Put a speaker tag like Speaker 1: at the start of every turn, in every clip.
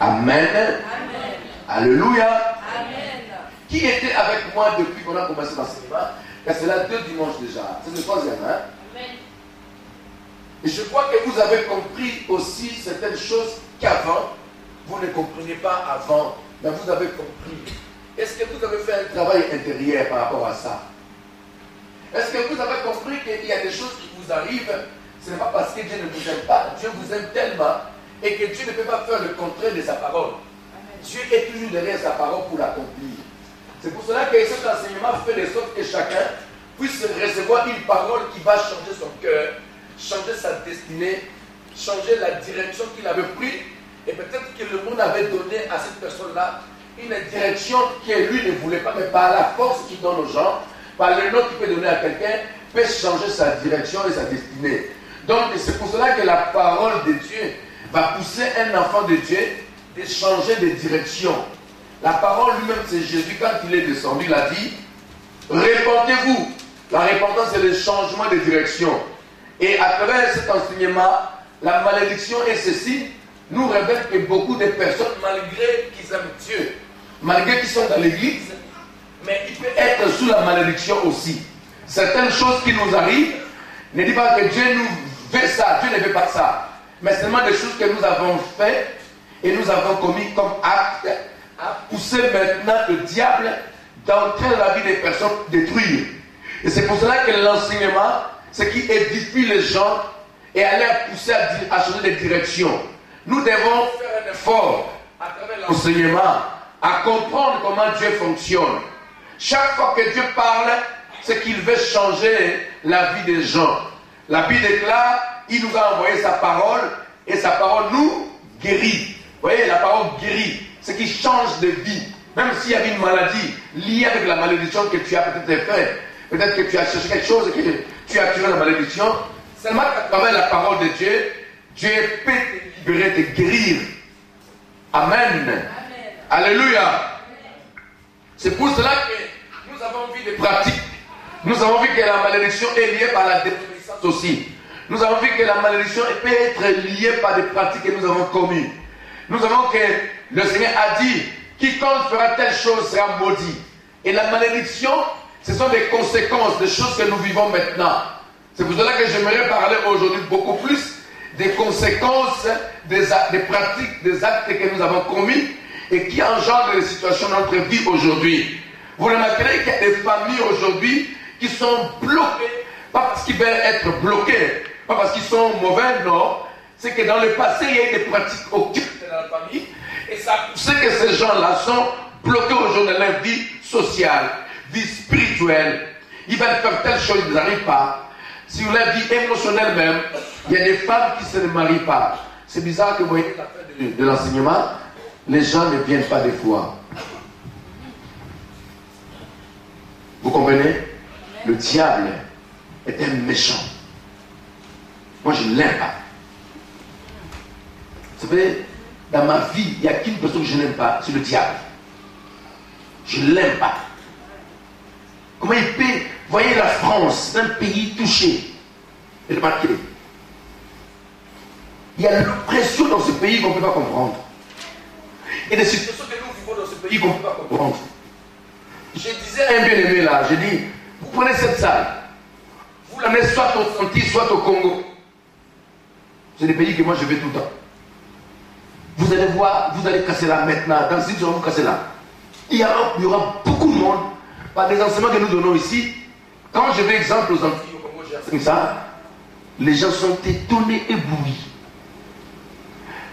Speaker 1: Amen.
Speaker 2: Amen.
Speaker 1: Alléluia.
Speaker 2: Amen.
Speaker 1: Qui était avec moi depuis qu'on a commencé l'enseignement? C'est là 2 dimanches déjà. C'est le 3e, hein?
Speaker 2: Amen.
Speaker 1: Et je crois que vous avez compris aussi certaines choses qu'avant, vous ne compreniez pas avant, mais vous avez compris. Est-ce que vous avez fait un travail intérieur par rapport à ça? Est-ce que vous avez compris qu'il y a des choses qui vous arrivent? Ce n'est pas parce que Dieu ne vous aime pas. Dieu vous aime tellement et que Dieu ne peut pas faire le contraire de sa parole. Dieu est toujours derrière sa parole pour l'accomplir. C'est pour cela que cet enseignement fait de sorte que chacun puisse recevoir une parole qui va changer son cœur, changer sa destinée, changer la direction qu'il avait prise. Et peut-être que le monde avait donné à cette personne-là une direction que lui ne voulait pas, mais par la force qu'il donne aux gens, par le nom qu'il peut donner à quelqu'un, peut changer sa direction et sa destinée. Donc c'est pour cela que la parole de Dieu va pousser un enfant de Dieu de changer de direction. La parole lui-même, c'est Jésus, quand il est descendu, il a dit, répentez-vous. La repentance, c'est le changement de direction. Et à travers cet enseignement, la malédiction et ceci nous révèle que beaucoup de personnes, malgré qu'ils aiment Dieu, malgré qu'ils sont dans l'église, mais ils peuvent être sous la malédiction aussi. Certaines choses qui nous arrivent, ne dit pas que Dieu nous veut ça, Dieu ne veut pas ça. Mais seulement des choses que nous avons faites et nous avons commis comme acte à pousser maintenant le diable d'entrer dans la vie des personnes, détruire. Et c'est pour cela que l'enseignement, c'est qui édifie les gens et aller pousser à changer de direction. Nous devons faire un effort à travers l'enseignement à comprendre comment Dieu fonctionne. Chaque fois que Dieu parle, c'est qu'il veut changer la vie des gens. La Bible déclare, il nous a envoyé sa parole et sa parole nous guérit. Vous voyez, la parole guérit, c'est qu'il change de vie. Même s'il y avait une maladie liée avec la malédiction que tu as peut-être fait, peut-être que tu as cherché quelque chose et que tu as tiré la malédiction, seulement qu'à travers la parole de Dieu, Dieu peut te libérer, te guérir. Amen. Amen. Alléluia. C'est pour cela que nous avons vu des pratiques. Nous avons vu que la malédiction est liée par la désobéissance aussi. Nous avons vu que la malédiction peut être liée par des pratiques que nous avons commises. Nous avons que le Seigneur a dit, quiconque fera telle chose sera maudit. Et la malédiction, ce sont des conséquences des choses que nous vivons maintenant. C'est pour cela que j'aimerais parler aujourd'hui beaucoup plus des conséquences des pratiques, des actes que nous avons commis et qui engendrent des situations dans notre vie aujourd'hui. Vous remarquerez qu'il y a des familles aujourd'hui qui sont bloquées, pas parce qu'ils veulent être bloqués, pas parce qu'ils sont mauvais, non. C'est que dans le passé, il y a eu des pratiques occultes dans la famille et ça a poussé que ces gens-là sont bloqués aujourd'hui dans leur vie sociale, vie spirituelle. Ils veulent faire telle chose, ils n'arrivent pas. Sur la vie émotionnelle même, il y a des femmes qui ne se marient pas. C'est bizarre que vous voyez la fin de l'enseignement, les gens ne viennent pas des fois. Vous comprenez? Le diable est un méchant. Moi, je ne l'aime pas. Vous savez, dans ma vie, il n'y a qu'une personne que je n'aime pas, c'est le diable. Je ne l'aime pas. Comment il peut... Voyez la France, un pays touché. Remarquez. Il y a l'oppression dans ce pays qu'on ne peut pas comprendre. Et des situations que nous vivons dans ce pays qu'on ne peut pas comprendre. Je disais à un bien-aimé là, je dis, vous prenez cette salle, vous l'amenez soit au Santi, soit au Congo. C'est des pays que moi je vais tout le temps. Vous allez voir, vous allez casser là maintenant, dans 6 jours vous cassez là. Il y aura beaucoup de monde, par des enseignements que nous donnons ici. Quand je vais exemple aux Antilles, au Congo, j'ai ça, les gens sont étonnés, éblouis.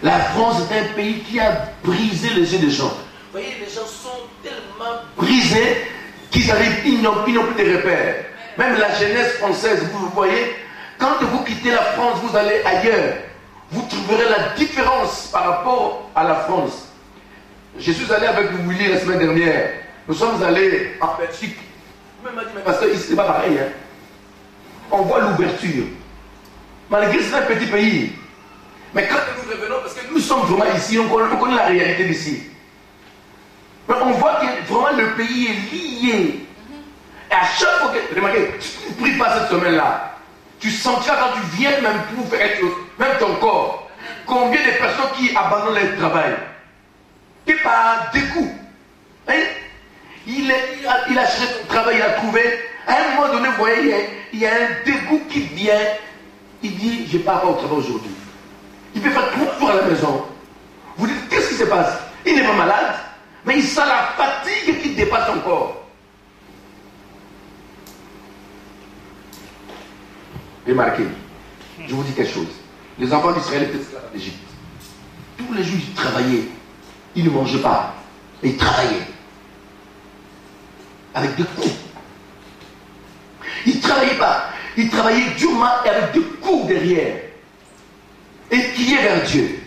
Speaker 1: La France est un pays qui a brisé les yeux des gens. Vous voyez, les gens sont tellement brisés qu'ils arrivent, ils n'ont plus de repères. Même la jeunesse française, vous voyez, quand vous quittez la France, vous allez ailleurs. Vous trouverez la différence par rapport à la France. Je suis allé avec Willy la semaine dernière. Nous sommes allés en Belgique. Même m'a dit, mais parce que ici, c'est pas pareil. Hein. On voit l'ouverture. Malgré que c'est un petit pays. Mais quand nous revenons, parce que nous sommes vraiment ici, on connaît la réalité d'ici. Mais on voit que vraiment le pays est lié. Et à chaque fois que, remarquez, tu ne pries pas cette semaine-là, tu sentiras quand tu viens même pour faire quelque chose, même ton corps, combien de personnes qui abandonnent leur travail. Et par dégoût. Hein? Il a cherché son travail, il a trouvé. À un moment donné, vous voyez, il y a un dégoût qui vient. Il dit, je ne pars pas au travail aujourd'hui. Il peut faire 3 jours à la maison. Vous dites, qu'est-ce qui se passe? Il n'est pas malade, mais il sent la fatigue qui dépasse son corps. Remarquez, je vous dis quelque chose. Les enfants d'Israël étaient esclaves d'Égypte. Tous les jours, ils travaillaient. Ils ne mangeaient pas. Ils travaillaient. Avec des coups. Ils ne travaillaient pas. Ils travaillaient durement et avec des coups derrière. Et criaient vers Dieu.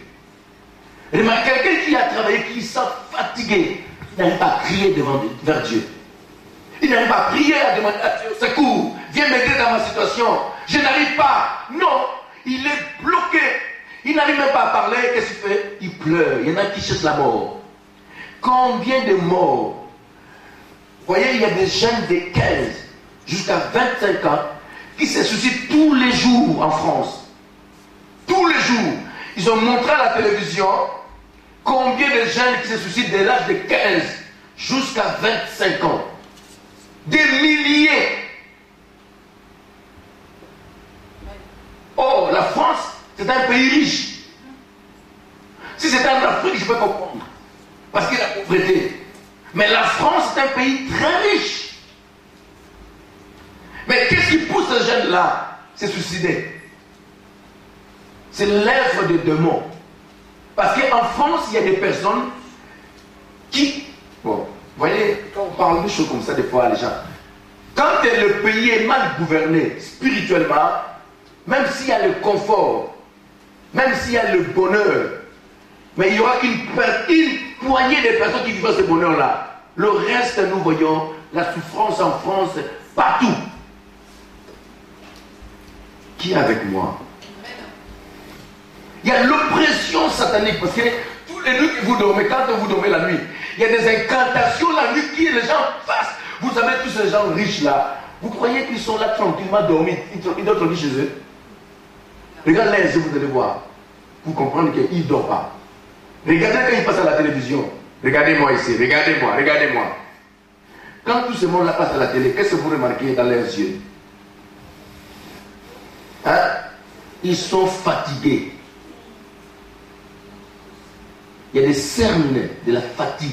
Speaker 1: Remarquez, quelqu'un qui a travaillé, qui s'est fatigué, il n'arrive pas à crier vers Dieu. Il n'arrive pas à prier, à demander à Dieu secours. Viens m'aider dans ma situation. Je n'arrive pas. Non, il est bloqué. Il n'arrive même pas à parler. Qu'est-ce qu'il fait? Il pleure. Il y en a qui cherchent la mort. Combien de morts? Vous voyez, il y a des jeunes de 15 jusqu'à 25 ans qui se suicident tous les jours en France. Tous les jours. Ils ont montré à la télévision combien de jeunes qui se suicident dès l'âge de 15 jusqu'à 25 ans. Des milliers. Oh, la France, c'est un pays riche. Si c'était en Afrique, je peux comprendre. Parce qu'il y a la pauvreté. Mais la France, c'est un pays très riche. Mais qu'est-ce qui pousse ces jeunes-là à se suicider? C'est l'œuvre des démons. Parce qu'en France, il y a des personnes qui... Bon, vous voyez, quand on parle de choses comme ça, des fois, les gens... Quand le pays est mal gouverné spirituellement, même s'il y a le confort, même s'il y a le bonheur, mais il y aura une poignée de personnes qui vivent ce bonheur-là. Le reste, nous voyons la souffrance en France partout. Qui est avec moi? Il y a l'oppression satanique, parce que tous les nuits que vous dormez, quand vous dormez la nuit, il y a des incantations la nuit qui les gens passent. Vous savez, tous ces gens riches là, vous croyez qu'ils sont là tranquillement dormis, ils doivent dormir chez eux? Regardez les yeux, vous allez voir. Vous comprenez qu'ils ne dorment pas. Regardez quand ils passent à la télévision. Regardez-moi ici, regardez-moi, regardez-moi. Quand tout ce monde-là passe à la télé, qu'est-ce que vous remarquez dans leurs yeux? Hein? Ils sont fatigués. Il y a des cernes de la fatigue.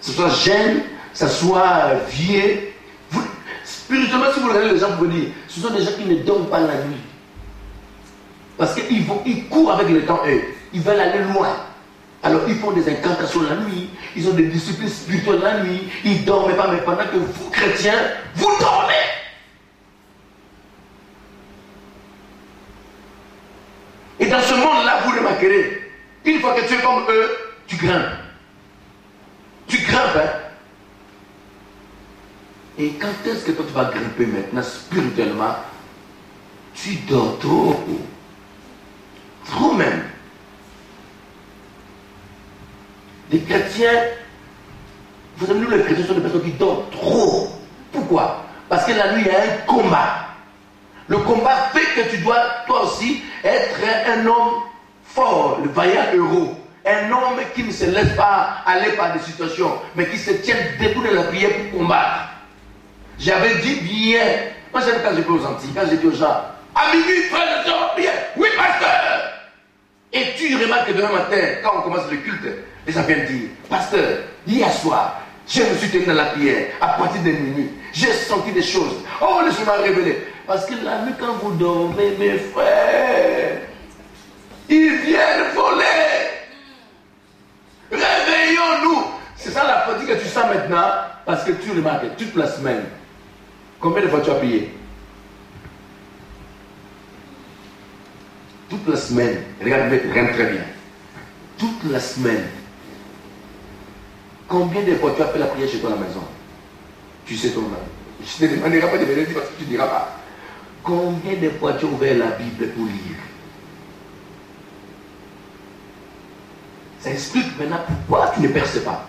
Speaker 1: Que ce soit jeune, que ce soit vieux. Spirituellement, si vous regardez les gens, vous vous dites, ce sont des gens qui ne dorment pas la nuit. Parce qu'ils courent avec le temps, ils veulent aller loin. Alors ils font des incantations la nuit, ils ont des disciplines spirituelles la nuit, ils ne dorment pas, mais pendant que vous, chrétiens, vous dormez. Et dans ce monde-là, vous remarquerez, une fois que tu es comme eux, tu grimpes. Tu grimpes, hein. Et quand est-ce que toi tu vas grimper maintenant spirituellement? Tu dors trop. Trop même. Les chrétiens, vous savez, nous les chrétiens sont des personnes qui dorment trop. Pourquoi? Parce que la nuit, il y a un combat. Le combat fait que tu dois, toi aussi, être un homme fort, le vaillant héros. Un homme qui ne se laisse pas aller par des situations, mais qui se tient debout de la prière pour combattre. J'avais dit bien, moi j'aime quand je vais aux Antilles, quand j'ai dit aux gens, à minuit, frère, je sors en prière. Oui, pasteur. Et tu remarques que demain matin, quand on commence le culte, les gens viennent dire, pasteur, hier soir, je me suis tenu dans la prière, à partir de minuit, j'ai senti des choses. Oh, le Seigneur m'a révélé. Parce que la nuit, quand vous dormez, mes frères, ils viennent voler. Réveillons-nous. C'est ça la fatigue que tu sens maintenant, parce que tu remarques toute la semaine. Combien de fois tu as prié? Toute la semaine. Regarde très bien. Toute la semaine. Combien de fois tu as fait la prière chez toi à la maison? Tu sais ton nom. Je ne te demanderai pas de venir dire parce que tu ne diras pas. Combien de fois tu as ouvert la Bible pour lire? Ça explique maintenant pourquoi tu ne perces pas.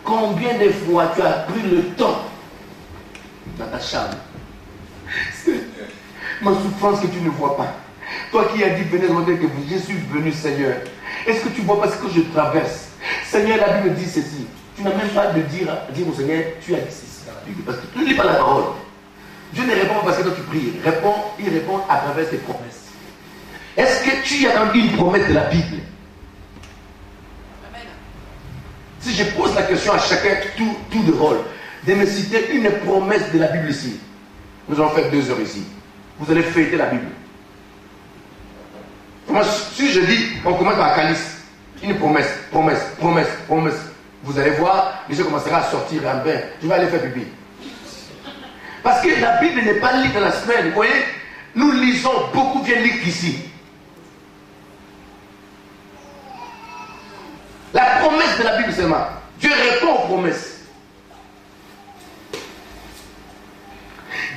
Speaker 1: Combien de fois tu as pris le temps dans ta chambre? Seigneur, ma souffrance que tu ne vois pas. Toi qui as dit, venez demander que je suis venu, Seigneur. Est-ce que tu vois pas ce que je traverse? Seigneur, la Bible dit ceci. Tu n'as même pas de dire au Seigneur, tu as dit ceci dans la Bible. Parce que tu ne lis pas la parole. Dieu ne répond pas parce que toi tu pries. Il répond à travers tes promesses. Est-ce que tu as une promesse de la Bible? Amen. Si je pose la question à chacun, tout de rôle, de me citer une promesse de la Bible ici. Nous allons faire 2 heures ici. Vous allez fêter la Bible. Moi, si je dis, on commence par calice, une promesse. Vous allez voir, les gens commenceront à sortir un bain. Je vais aller faire pipi. Parce que la Bible n'est pas lue dans la semaine. Vous voyez, nous lisons, beaucoup viennent lire ici. La promesse de la Bible seulement. Dieu répond aux promesses.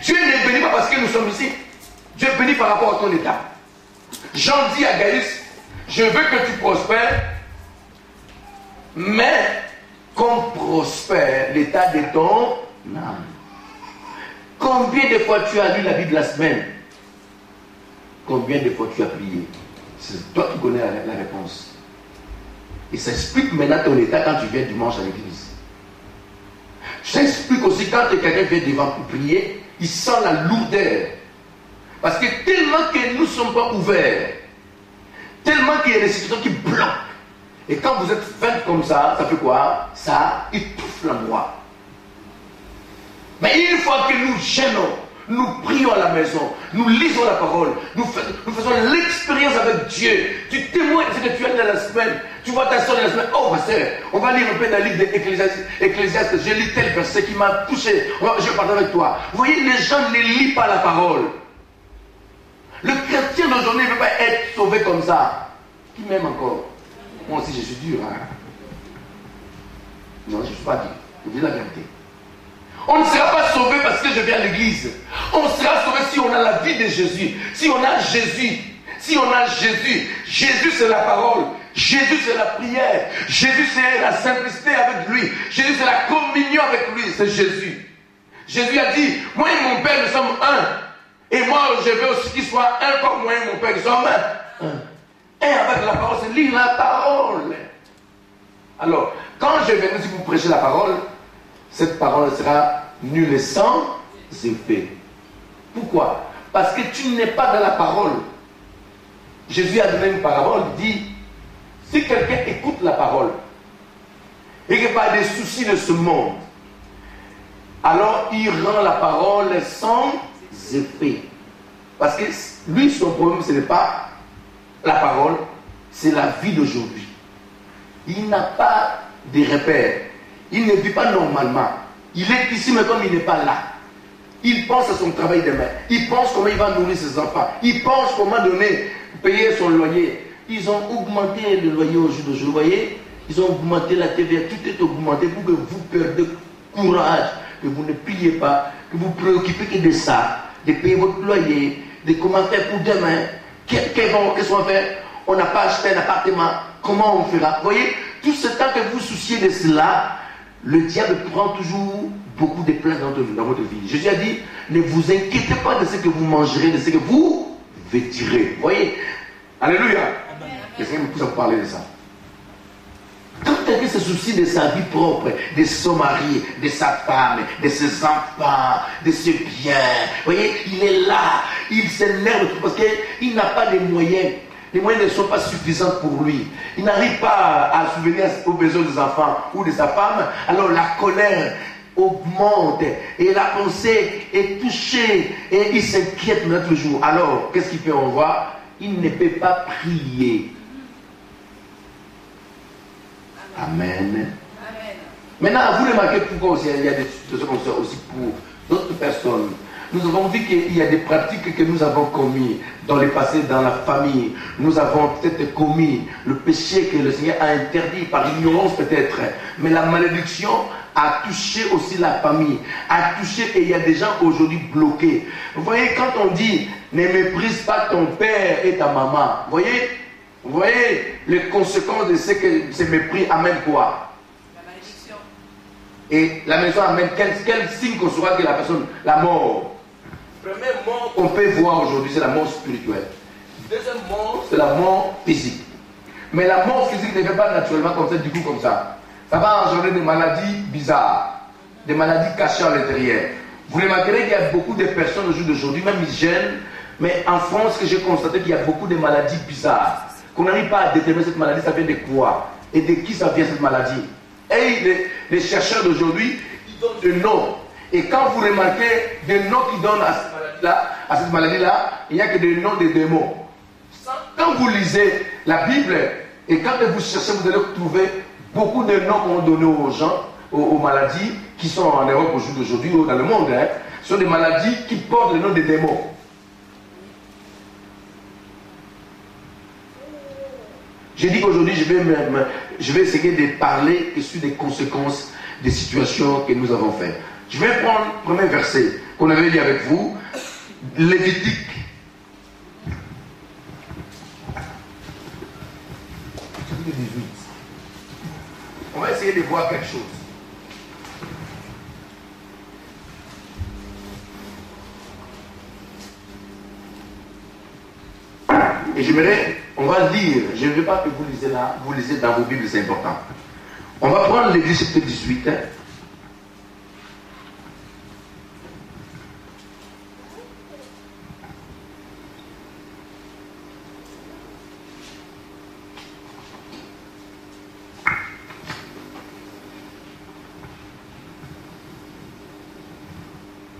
Speaker 1: Dieu n'est béni pas parce que nous sommes ici. Dieu est béni par rapport à ton état. Jean dit à Gaius, je veux que tu prospères, mais qu'on prospère l'état de ton âme. Combien de fois tu as lu la Bible la semaine? Combien de fois tu as prié? C'est toi qui connais la réponse. Et ça explique maintenant ton état quand tu viens dimanche à l'église. Ça explique aussi quand quelqu'un vient devant pour prier, il sent la lourdeur. Parce que tellement que nous ne sommes pas ouverts, tellement qu'il y a des situations qui bloquent. Et quand vous êtes fait comme ça fait quoi? Ça étouffe la voix. Mais une fois que nous gênons, nous prions à la maison, nous lisons la parole, nous faisons l'expérience avec Dieu. Tu témoignes de ce que tu as dans la semaine. Tu vois ta soeur dans la semaine. Oh, ma soeur, on va lire un peu dans le livre d'Ecclésiaste. J'ai lu tel verset qui m'a touché. Je parle avec toi. Vous voyez, les gens ne lisent pas la parole. Le chrétien d'aujourd'hui ne veut pas être sauvé comme ça. Qui m'aime encore? Moi aussi, je suis dur. Hein? Non, je ne suis pas dur. Je dis la vérité. On ne sera pas sauvé parce que je viens à l'église. On sera sauvé si on a la vie de Jésus. Si on a Jésus. Si on a Jésus. Jésus, c'est la parole. Jésus, c'est la prière. Jésus, c'est la simplicité avec lui. Jésus, c'est la communion avec lui. C'est Jésus. Jésus a dit, moi et mon Père, nous sommes un. Et moi, je veux aussi qu'il soit un comme moi et mon Père, nous sommes un. Et avec la parole, c'est lire la parole. Alors, quand je vais vous prêcher la parole, cette parole sera nulle et sans effet. Pourquoi? Parce que tu n'es pas dans la parole. Jésus a donné une parabole, il dit, si quelqu'un écoute la parole, et qu'il n'y a pas des soucis de ce monde, alors il rend la parole sans effet. Parce que lui, son problème, ce n'est pas la parole, c'est la vie d'aujourd'hui. Il n'a pas de repères. Il ne vit pas normalement. Il est ici, mais comme il n'est pas là. Il pense à son travail demain. Il pense comment il va nourrir ses enfants. Il pense comment payer son loyer. Ils ont augmenté le loyer au jour d'aujourd'hui. Vous voyez, ils ont augmenté la TVA. Tout est augmenté pour que vous perdiez courage, que vous ne priez pas, que vous vous préoccupez que de ça, de payer votre loyer, de comment faire pour demain. Qu'est-ce qu'on va faire? On n'a pas acheté un appartement. Comment on fera? Vous voyez, tout ce temps que vous souciez de cela, le diable prend toujours beaucoup de place dans votre vie. Jésus a dit, ne vous inquiétez pas de ce que vous mangerez, de ce que vous vêtirez. Vous voyez? Alléluia. Quelqu'un me pousse à vous parler de ça. Quand quelqu'un se soucie de sa vie propre, de son mari, de sa femme, de ses enfants, de ses biens, vous voyez, il est là, il s'énerve parce qu'il n'a pas de moyens. Les moyens ne sont pas suffisants pour lui. Il n'arrive pas à subvenir aux besoins des enfants ou de sa femme. Alors la colère augmente et la pensée est touchée et il s'inquiète notre jour. Alors, qu'est-ce qu'il fait? On voit, il ne peut pas prier. Amen. Amen. Maintenant, vous remarquez pourquoi aussi il y a des situations comme ça aussi pour d'autres personnes. Nous avons vu qu'il y a des pratiques que nous avons commis dans le passé, dans la famille. Nous avons peut-être commis le péché que le Seigneur a interdit par ignorance peut-être. Mais la malédiction a touché aussi la famille. A touché et il y a des gens aujourd'hui bloqués. Vous voyez, quand on dit ne méprise pas ton père et ta maman, vous voyez les conséquences de ce mépris amène quoi? La malédiction. Et la malédiction amène quel signe qu'on saura que la personne, la mort. Première mort qu'on peut voir aujourd'hui, c'est la mort spirituelle. Deuxième mort, c'est la mort physique. Mais la mort physique ne fait pas naturellement comme ça, du coup comme ça. Ça va engendrer des maladies bizarres, des maladies cachées à l'intérieur. Vous remarquerez qu'il y a beaucoup de personnes au jour d'aujourd'hui, même ils gênent, mais en France, que j'ai constaté qu'il y a beaucoup de maladies bizarres. Qu'on n'arrive pas à déterminer cette maladie, ça vient de quoi? Et de qui ça vient cette maladie? Et les chercheurs d'aujourd'hui, ils donnent des noms. Et quand vous remarquez des noms qu'ils donnent à cette maladie-là, il n'y a que des noms de démons. Quand vous lisez la Bible, et quand vous cherchez, vous allez trouver beaucoup de noms qu'on donne aux gens, aux maladies qui sont en Europe au jour d'aujourd'hui ou dans le monde. Ce sont des maladies qui portent le nom des démons. J'ai dit qu'aujourd'hui, je vais essayer de parler sur des conséquences des situations que nous avons faites. Je vais prendre le premier verset qu'on avait lu avec vous, Lévitique. On va essayer de voir quelque chose. Et j'aimerais, on va lire, je ne veux pas que vous lisez là, vous lisez dans vos Bibles, c'est important. On va prendre l'Église chapitre 18.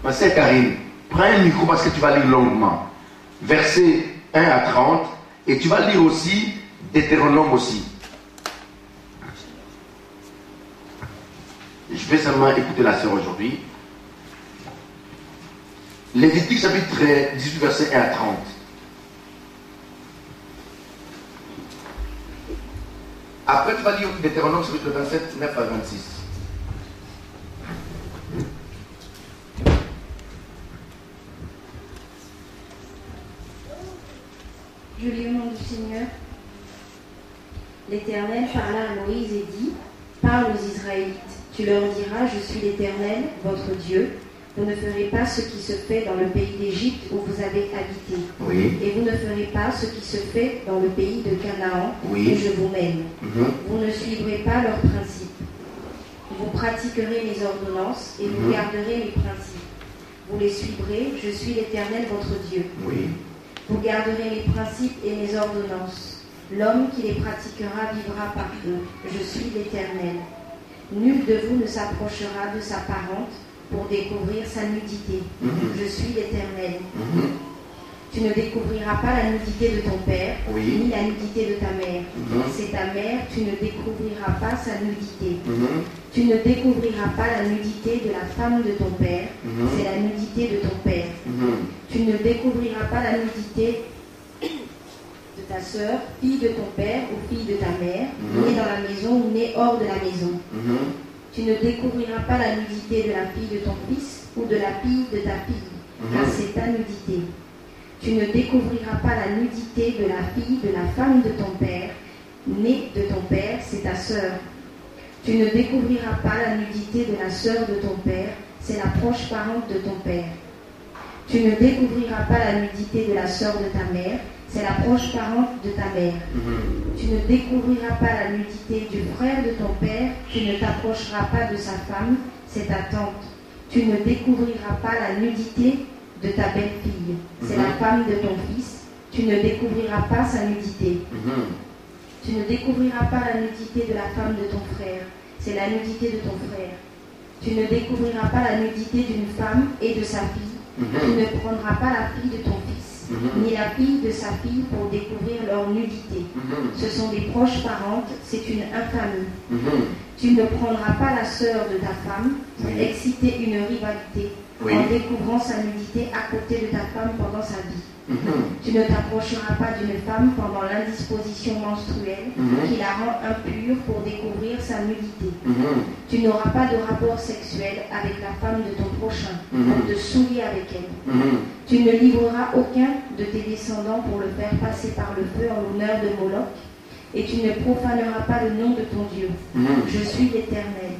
Speaker 1: Ma sœur Karine, prends un micro parce que tu vas lire longuement. Verset 1 à 30, et tu vas lire aussi Deutéronome aussi. Je vais seulement écouter la sœur aujourd'hui. Lévitique chapitre 18, verset 1 à 30. Après, tu vas lire Deutéronome chapitre 27, 9 à 26.
Speaker 2: Je lis au nom du Seigneur. L'Éternel parla à Moïse et dit, parle aux Israélites, tu leur diras, je suis l'Éternel, votre Dieu. Vous ne ferez pas ce qui se fait dans le pays d'Égypte où vous avez habité.
Speaker 1: Oui.
Speaker 2: Et vous ne ferez pas ce qui se fait dans le pays de Canaan
Speaker 1: Oui.
Speaker 2: où je vous mène. Vous ne suivrez pas leurs principes. Vous pratiquerez mes ordonnances et vous garderez mes principes. Vous les suivrez, je suis l'Éternel, votre Dieu.
Speaker 1: Oui.
Speaker 2: Vous garderez mes principes et mes ordonnances. L'homme qui les pratiquera vivra par eux. Je suis l'Éternel. Nul de vous ne s'approchera de sa parente pour découvrir sa nudité. Je suis l'Éternel. Tu ne découvriras pas la nudité de ton père, ni la nudité de ta mère. C'est ta mère, tu ne découvriras pas sa nudité. Tu ne découvriras pas la nudité de la femme de ton père, c'est la nudité de ton père. Tu ne découvriras pas la nudité de ta sœur, fille de ton père ou fille de ta mère, née dans la maison ou née hors de la maison. Tu ne découvriras pas la nudité de la fille de ton fils ou de la fille de ta fille, car c'est ta nudité. Tu ne découvriras pas la nudité de la fille de la femme de ton père, née de ton père, c'est ta sœur. Tu ne découvriras pas la nudité de la sœur de ton père, c'est la proche parente de ton père. Tu ne découvriras pas la nudité de la sœur de ta mère, c'est la proche parente de ta mère. Tu ne découvriras pas la nudité du frère de ton père, tu ne t'approcheras pas de sa femme, c'est ta tante. Tu ne découvriras pas la nudité de ta belle-fille, c'est la femme de ton fils, tu ne découvriras pas sa nudité. Tu ne découvriras pas la nudité de la femme de ton frère, c'est la nudité de ton frère. Tu ne découvriras pas la nudité d'une femme et de sa fille, tu ne prendras pas la fille de ton fils, ni la fille de sa fille pour découvrir leur nudité. Ce sont des proches parentes, c'est une infamie. Tu ne prendras pas la sœur de ta femme pour exciter une rivalité en découvrant sa nudité à côté de ta femme pendant sa vie. Tu ne t'approcheras pas d'une femme pendant l'indisposition menstruelle qui la rend impure pour découvrir sa nudité. Tu n'auras pas de rapport sexuel avec la femme de ton prochain pour te souiller avec elle. Tu ne livreras aucun de tes descendants pour le faire passer par le feu en l'honneur de Moloch, et tu ne profaneras pas le nom de ton Dieu. Je suis l'Éternel.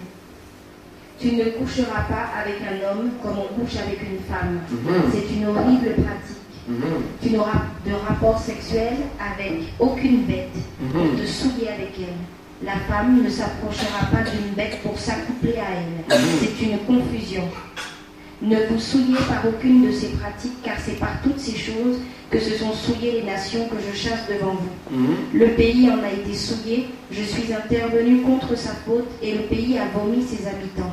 Speaker 2: Tu ne coucheras pas avec un homme comme on couche avec une femme. C'est une horrible pratique. Tu n'auras de rapport sexuel avec aucune bête pour te souiller avec elle. La femme ne s'approchera pas d'une bête pour s'accoupler à elle. C'est une confusion. Ne vous souillez par aucune de ces pratiques, car c'est par toutes ces choses que se sont souillées les nations que je chasse devant vous. Le pays en a été souillé, je suis intervenu contre sa faute, et le pays a vomi ses habitants.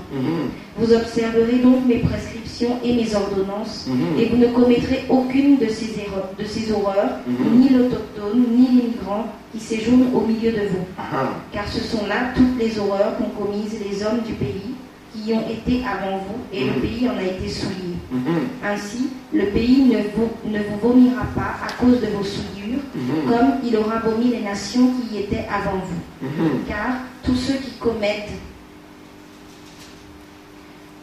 Speaker 2: Vous observerez donc mes prescriptions et mes ordonnances, et vous ne commettrez aucune de ces horreurs, ni l'autochtone, ni l'immigrant qui séjourne au milieu de vous. Car ce sont là toutes les horreurs qu'ont commises les hommes du pays, qui ont été avant vous, et le pays en a été souillé. Ainsi, le pays ne vous vomira pas à cause de vos souillures, comme il aura vomi les nations qui y étaient avant vous. Car tous ceux qui commettent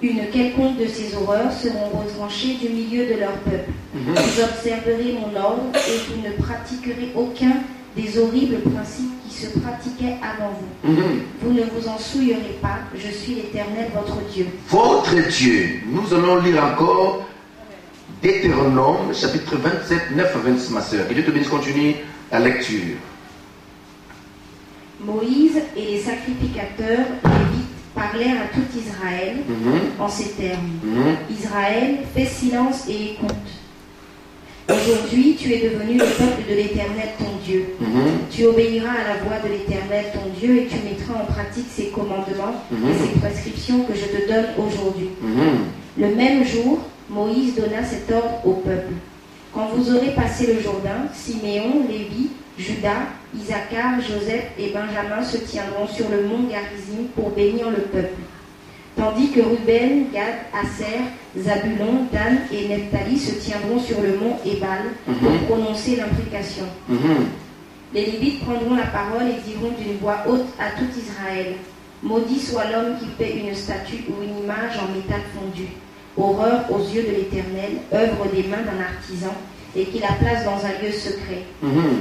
Speaker 2: une quelconque de ces horreurs seront retranchés du milieu de leur peuple. Vous observerez mon ordre, et vous ne pratiquerez aucun des horribles principes qui se pratiquaient avant vous. Vous ne vous en souillerez pas, je suis l'Éternel, votre Dieu.
Speaker 1: Votre Dieu. Nous allons lire encore Deutéronome, chapitre 27, 9 à 26, ma soeur. Que Dieu te bénisse, continue la lecture.
Speaker 2: Moïse et les sacrificateurs lévites parlèrent à tout Israël en ces termes. Israël, fais silence et écoute. Aujourd'hui, tu es devenu le peuple de l'Éternel, ton Dieu. Tu obéiras à la voix de l'Éternel, ton Dieu, et tu mettras en pratique ses commandements et ses prescriptions que je te donne aujourd'hui. Le même jour, Moïse donna cet ordre au peuple. Quand vous aurez passé le Jourdain, Siméon, Lévi, Judas, Issachar, Joseph et Benjamin se tiendront sur le mont Garizim pour bénir le peuple. Tandis que Ruben, Gad, Aser, Zabulon, Dan et Nephtali se tiendront sur le mont Ébal pour prononcer l'imprécation. Les Lévites prendront la parole et diront d'une voix haute à tout Israël: Maudit soit l'homme qui fait une statue ou une image en métal fondu, horreur aux yeux de l'Éternel, œuvre des mains d'un artisan, et qui la place dans un lieu secret.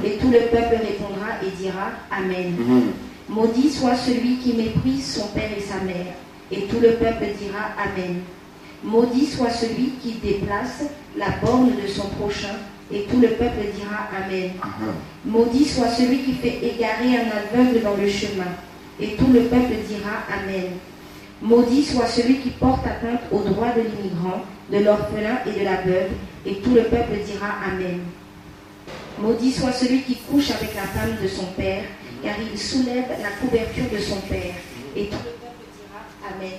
Speaker 2: Et tout le peuple répondra et dira Amen. Maudit soit celui qui méprise son père et sa mère. Et tout le peuple dira Amen. Maudit soit celui qui déplace la borne de son prochain, et tout le peuple dira Amen. Maudit soit celui qui fait égarer un aveugle dans le chemin, et tout le peuple dira Amen. Maudit soit celui qui porte atteinte aux droits de l'immigrant, de l'orphelin et de la veuve, et tout le peuple dira Amen. Maudit soit celui qui couche avec la femme de son père, car il soulève la couverture de son père, et tout le peuple dira Amen.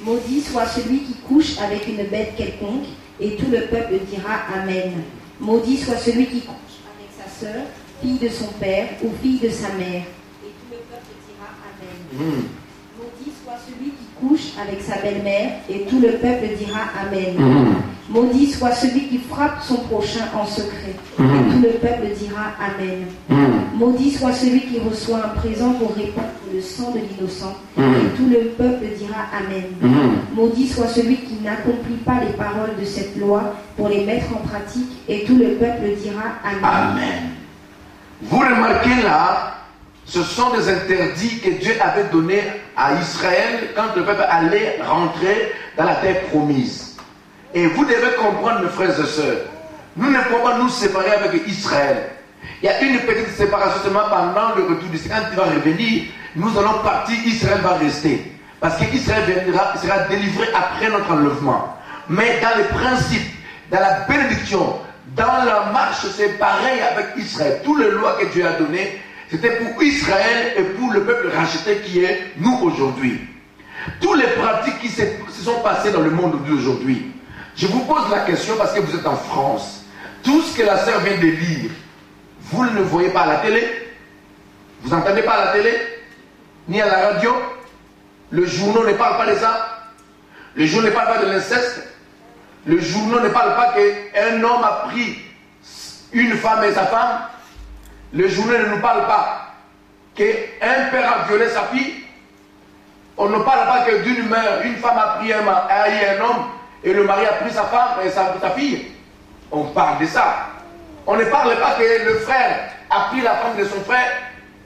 Speaker 2: Maudit soit celui qui couche avec une bête quelconque, et tout le peuple dira Amen. Maudit soit celui qui couche avec sa sœur, fille de son père ou fille de sa mère, et tout le peuple dira Amen. Maudit soit celui qui couche avec sa belle-mère, et tout le peuple dira Amen. Maudit soit celui qui frappe son prochain en secret, et tout le peuple dira Amen. Maudit soit celui qui reçoit un présent pour répandre le sang de l'innocent, et tout le peuple dira Amen. Maudit soit celui qui n'accomplit pas les paroles de cette loi pour les mettre en pratique, et tout le peuple dira Amen.
Speaker 1: Amen. Vous remarquez là, ce sont des interdits que Dieu avait donnés à Israël quand le peuple allait rentrer dans la terre promise. Et vous devez comprendre, mes frères et sœurs, nous ne pouvons pas nous séparer avec Israël. Il y a une petite séparation seulement pendant le retour du Seigneur. Quand il va revenir, nous allons partir, Israël va rester. Parce qu'Israël sera délivré après notre enlèvement. Mais dans les principes, dans la bénédiction, dans la marche, c'est pareil avec Israël. Toutes les lois que Dieu a données, c'était pour Israël et pour le peuple racheté qui est nous aujourd'hui. Toutes les pratiques qui se sont passées dans le monde d'aujourd'hui. Je vous pose la question parce que vous êtes en France. Tout ce que la sœur vient de lire, vous ne le voyez pas à la télé, vous n'entendez pas à la télé, ni à la radio. Le journal ne parle pas de ça. Le journal ne parle pas de l'inceste. Le journal ne parle pas qu'un homme a pris une femme et sa femme. Le journal ne nous parle pas qu'un père a violé sa fille. On ne parle pas que d'une mère, une femme a pris un homme et le mari a pris sa femme et sa fille. On parle de ça. On ne parle pas que le frère a pris la femme de son frère.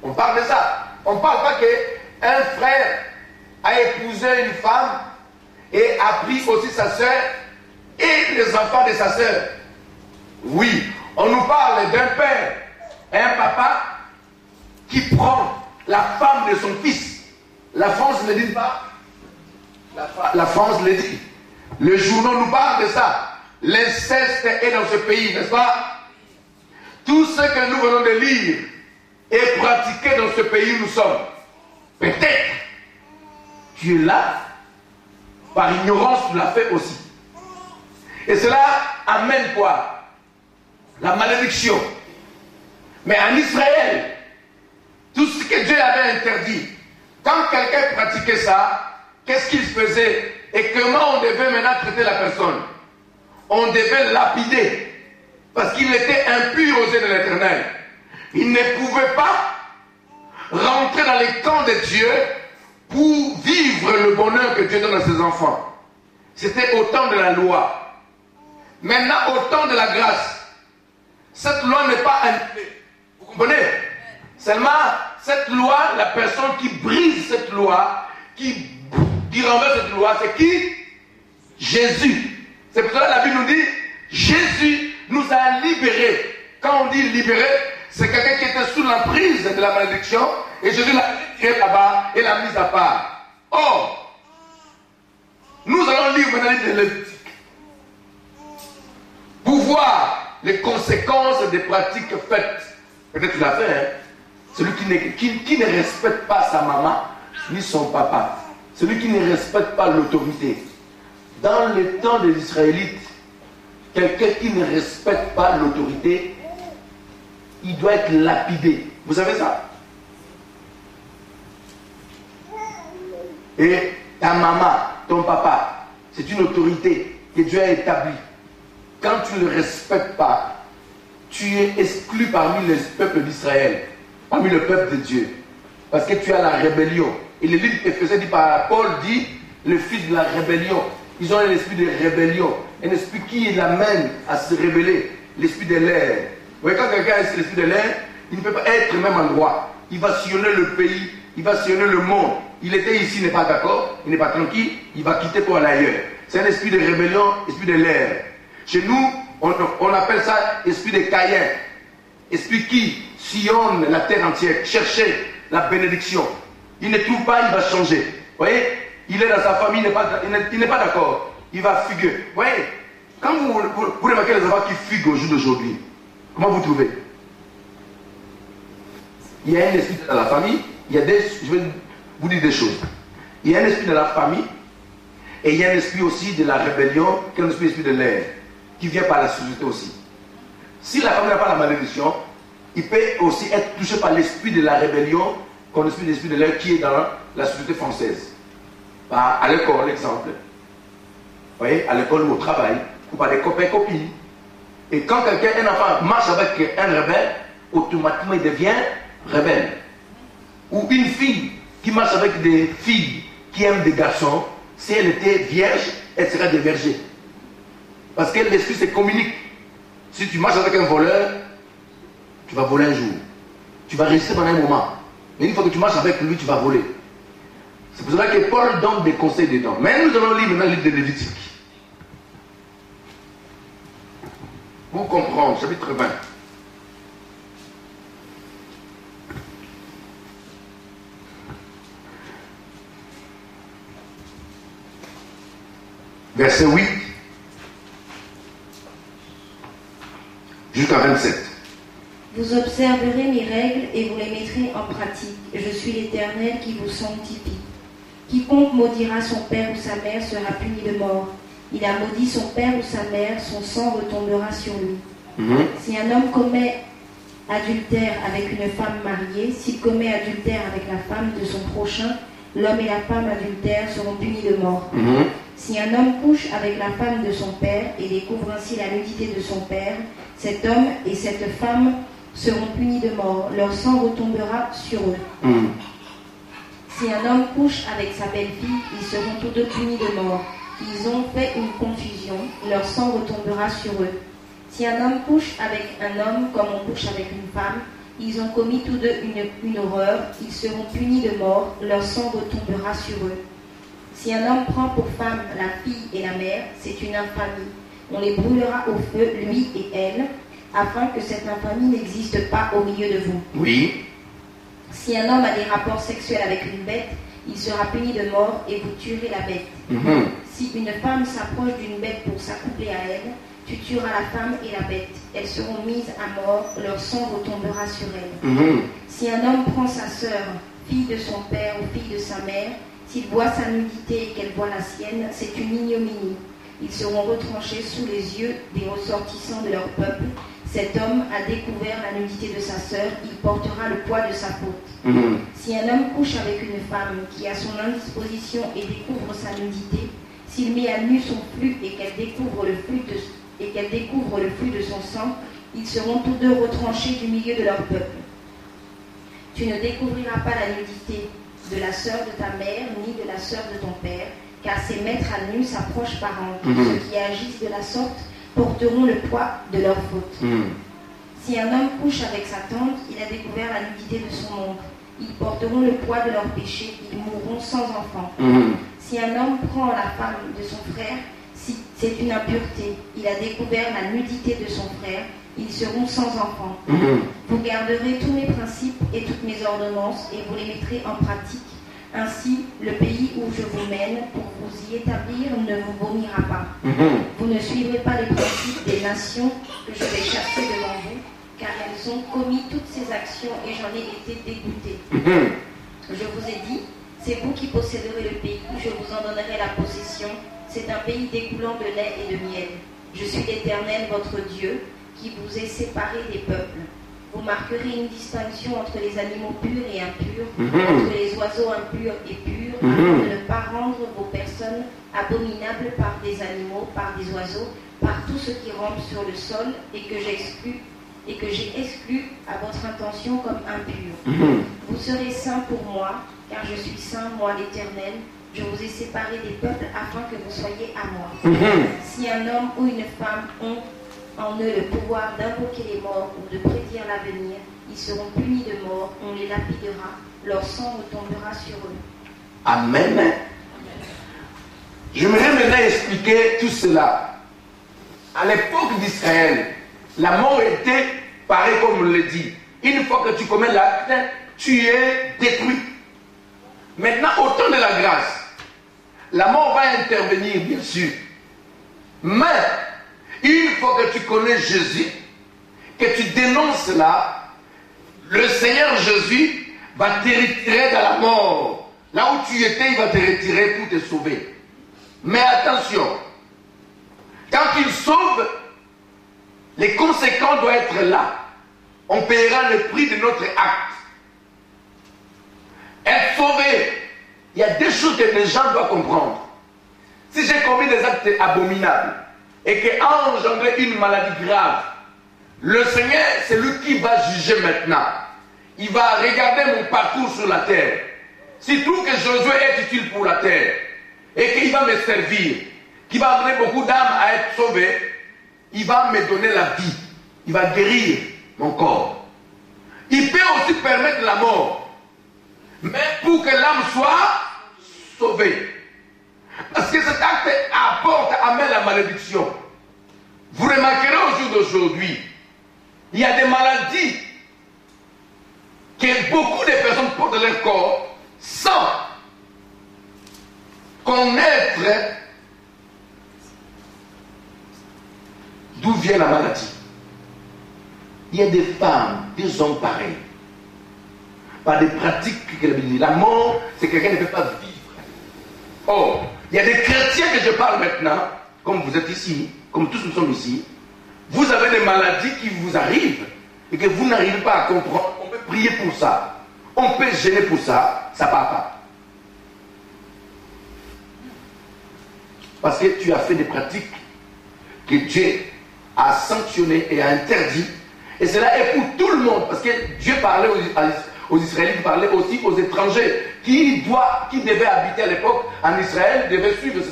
Speaker 1: On parle de ça. On ne parle pas qu'un frère a épousé une femme et a pris aussi sa soeur et les enfants de sa sœur. Oui, on nous parle d'un père, un papa qui prend la femme de son fils. La France ne dit pas. La France le dit. Le journal nous parle de ça. L'inceste est dans ce pays, n'est-ce pas? Tout ce que nous venons de lire est pratiqué dans ce pays où nous sommes. Peut-être tu es là, par ignorance tu l'as fait aussi. Et cela amène quoi? La malédiction. Mais en Israël, tout ce que Dieu avait interdit, quand quelqu'un pratiquait ça, qu'est-ce qu'il faisait? Et comment on devait maintenant traiter la personne? On devait lapider. Parce qu'il était impur aux yeux de l'Éternel. Il ne pouvait pas rentrer dans les camps de Dieu pour vivre le bonheur que Dieu donne à ses enfants. C'était au temps de la loi. Maintenant, au temps de la grâce, cette loi n'est pas annulée. Vous comprenez? Seulement, cette loi, la personne qui brise cette loi, qui renverse cette loi, c'est qui? Jésus. C'est pour cela que la Bible nous dit, Jésus nous a libérés. Quand on dit libéré, c'est quelqu'un qui était sous l'emprise de la malédiction, et Jésus l'a tiré là-bas et l'a mis à part. Or, nous allons lire maintenant le Lévitique pour voir les conséquences des pratiques faites. Peut-être tu l'as fait, hein? Celui qui ne respecte pas sa maman ni son papa, celui qui ne respecte pas l'autorité. Dans le temps des Israélites, quelqu'un qui ne respecte pas l'autorité, il doit être lapidé. Vous savez ça? Et ta maman, ton papa, c'est une autorité que Dieu a établie. Quand tu ne le respectes pas, tu es exclu parmi le peuple d'Israël, parmi le peuple de Dieu. Parce que tu as la rébellion. Et le livre Éphésiens dit par Paul dit, le fils de la rébellion. Ils ont un esprit de rébellion. Un esprit qui l'amène à se rébeller. L'esprit de l'air. Vous voyez, quand quelqu'un a l'esprit de l'air, il ne peut pas être au même endroit. Il va sillonner le pays, il va sillonner le monde. Il était ici, il n'est pas d'accord, il n'est pas tranquille, il va quitter pour aller ailleurs. C'est un esprit de rébellion, esprit de l'air. Chez nous, on appelle ça esprit de Caïn. Esprit qui sillonne la terre entière, chercher la bénédiction. Il ne trouve pas, il va changer. Vous voyez, il est dans sa famille, il n'est pas d'accord. Il va fuguer. Vous voyez, quand vous remarquez les enfants qui fuguent au jour d'aujourd'hui, comment vous trouvez? Il y a un esprit dans la famille, je vais vous dire des choses. Il y a un esprit de la famille, et il y a un esprit aussi de la rébellion, qui est un esprit de l'air, qui vient par la société aussi. Si la famille n'a pas la malédiction, il peut aussi être touché par l'esprit de la rébellion, comme l'esprit de l'air qui est dans la société française. À l'école, exemple. Vous voyez, à l'école ou au travail, ou par des copains, copines. Et quand un enfant marche avec un rebelle, automatiquement il devient rebelle. Ou une fille qui marche avec des filles qui aiment des garçons, si elle était vierge, elle serait dévergée. Parce que l'esprit se communique. Si tu marches avec un voleur, tu vas voler un jour. Tu vas réussir pendant un moment. Mais une fois que tu marches avec lui, tu vas voler. C'est pour cela que Paul donne des conseils dedans. Mais nous allons lire maintenant le livre de Lévitique. Pour comprendre, chapitre 20. Verset 8 jusqu'à 27.
Speaker 2: Vous observerez mes règles et vous les mettrez en pratique. Je suis l'Éternel qui vous sanctifie. Quiconque maudira son père ou sa mère sera puni de mort. Il a maudit son père ou sa mère, son sang retombera sur lui. Si un homme commet adultère avec une femme mariée, s'il commet adultère avec la femme de son prochain, l'homme et la femme adultère seront punis de mort. Si un homme couche avec la femme de son père et découvre ainsi la nudité de son père, cet homme et cette femme seront punis de mort. Leur sang retombera sur eux. Si un homme couche avec sa belle-fille, ils seront tous deux punis de mort. Ils ont fait une confusion, leur sang retombera sur eux. Si un homme couche avec un homme comme on couche avec une femme, ils ont commis tous deux une horreur, ils seront punis de mort, leur sang retombera sur eux. Si un homme prend pour femme la fille et la mère, c'est une infamie. On les brûlera au feu, lui et elle, afin que cette infamie n'existe pas au milieu de vous.
Speaker 1: Oui.
Speaker 2: Si un homme a des rapports sexuels avec une bête, il sera puni de mort et vous tuerez la bête. Si une femme s'approche d'une bête pour s'accoupler à elle, tu tueras la femme et la bête. Elles seront mises à mort, leur sang retombera sur elles. Si un homme prend sa sœur, fille de son père ou fille de sa mère, s'il voit sa nudité et qu'elle voit la sienne, c'est une ignominie. Ils seront retranchés sous les yeux des ressortissants de leur peuple. Cet homme a découvert la nudité de sa sœur, il portera le poids de sa faute. Si un homme couche avec une femme qui a son indisposition et découvre sa nudité, s'il met à nu son flux et qu'elle découvre le flux de son sang, ils seront tous deux retranchés du milieu de leur peuple. Tu ne découvriras pas la nudité de la sœur de ta mère ni de la sœur de ton père, car ces maîtres à nu, sa proche parente. Ceux qui agissent de la sorte porteront le poids de leur faute. Si un homme couche avec sa tante, il a découvert la nudité de son oncle. Ils porteront le poids de leur péché, ils mourront sans enfant. Si un homme prend la femme de son frère, si c'est une impureté, il a découvert la nudité de son frère, ils seront sans enfant. Vous garderez tous mes principes et toutes mes ordonnances et vous les mettrez en pratique. Ainsi, le pays où je vous mène pour vous y établir ne vous vomira pas. Vous ne suivrez pas les principes des nations que je vais chasser devant vous, car elles ont commis toutes ces actions et j'en ai été dégoûté. Je vous ai dit, c'est vous qui posséderez le pays, je vous en donnerai la possession. C'est un pays découlant de lait et de miel. Je suis l'Éternel, votre Dieu, qui vous ai séparé des peuples. Vous marquerez une distinction entre les animaux purs et impurs, entre les oiseaux impurs et purs, afin de ne pas rendre vos personnes abominables par des animaux, par des oiseaux, par tout ce qui rampe sur le sol et que j'ai exclu à votre intention comme impur. Vous serez saints pour moi, car je suis saint, moi l'Éternel. Je vous ai séparés des peuples afin que vous soyez à moi. Si un homme ou une femme ont en eux le pouvoir d'invoquer les morts ou de prédire l'avenir, ils seront punis de mort, on les lapidera, leur sang retombera sur eux.
Speaker 1: Amen. J'aimerais maintenant expliquer tout cela. À l'époque d'Israël, la mort était, pareil comme on le dit, une fois que tu commets l'acte, tu es détruit. Maintenant, au temps de la grâce, la mort va intervenir, bien sûr. Mais, une fois que tu connais Jésus, que tu dénonces cela, le Seigneur Jésus va te retirer dans la mort. Là où tu étais, il va te retirer pour te sauver. Mais attention, quand il sauve, les conséquences doivent être là. On paiera le prix de notre acte. Être sauvé, il y a des choses que les gens doivent comprendre. Si j'ai commis des actes abominables et que a engendré une maladie grave, le Seigneur, c'est lui qui va juger maintenant. Il va regarder mon parcours sur la terre. S'il trouve que Josué est utile pour la terre et qu'il va me servir, qu'il va amener beaucoup d'âmes à être sauvées, il va me donner la vie. Il va guérir mon corps. Il peut aussi permettre la mort, mais pour que l'âme soit sauvée. Parce que cet acte amène la malédiction. Vous remarquerez au jour d'aujourd'hui, il y a des maladies que beaucoup de personnes portent dans leur corps sans connaître d'où vient la maladie. Il y a des femmes, des hommes pareils, par des pratiques que la mort, c'est que quelqu'un ne peut pas vivre. Or, il y a des chrétiens que je parle maintenant, comme vous êtes ici, comme tous nous sommes ici, vous avez des maladies qui vous arrivent et que vous n'arrivez pas à comprendre. On peut prier pour ça, on peut gêner pour ça, ça ne part pas. Parce que tu as fait des pratiques que Dieu a sanctionnées et a interdites. Et cela est pour tout le monde, parce que Dieu parlait aux Israélites, il parlait aussi aux étrangers qui devaient habiter à l'époque en Israël, devaient suivre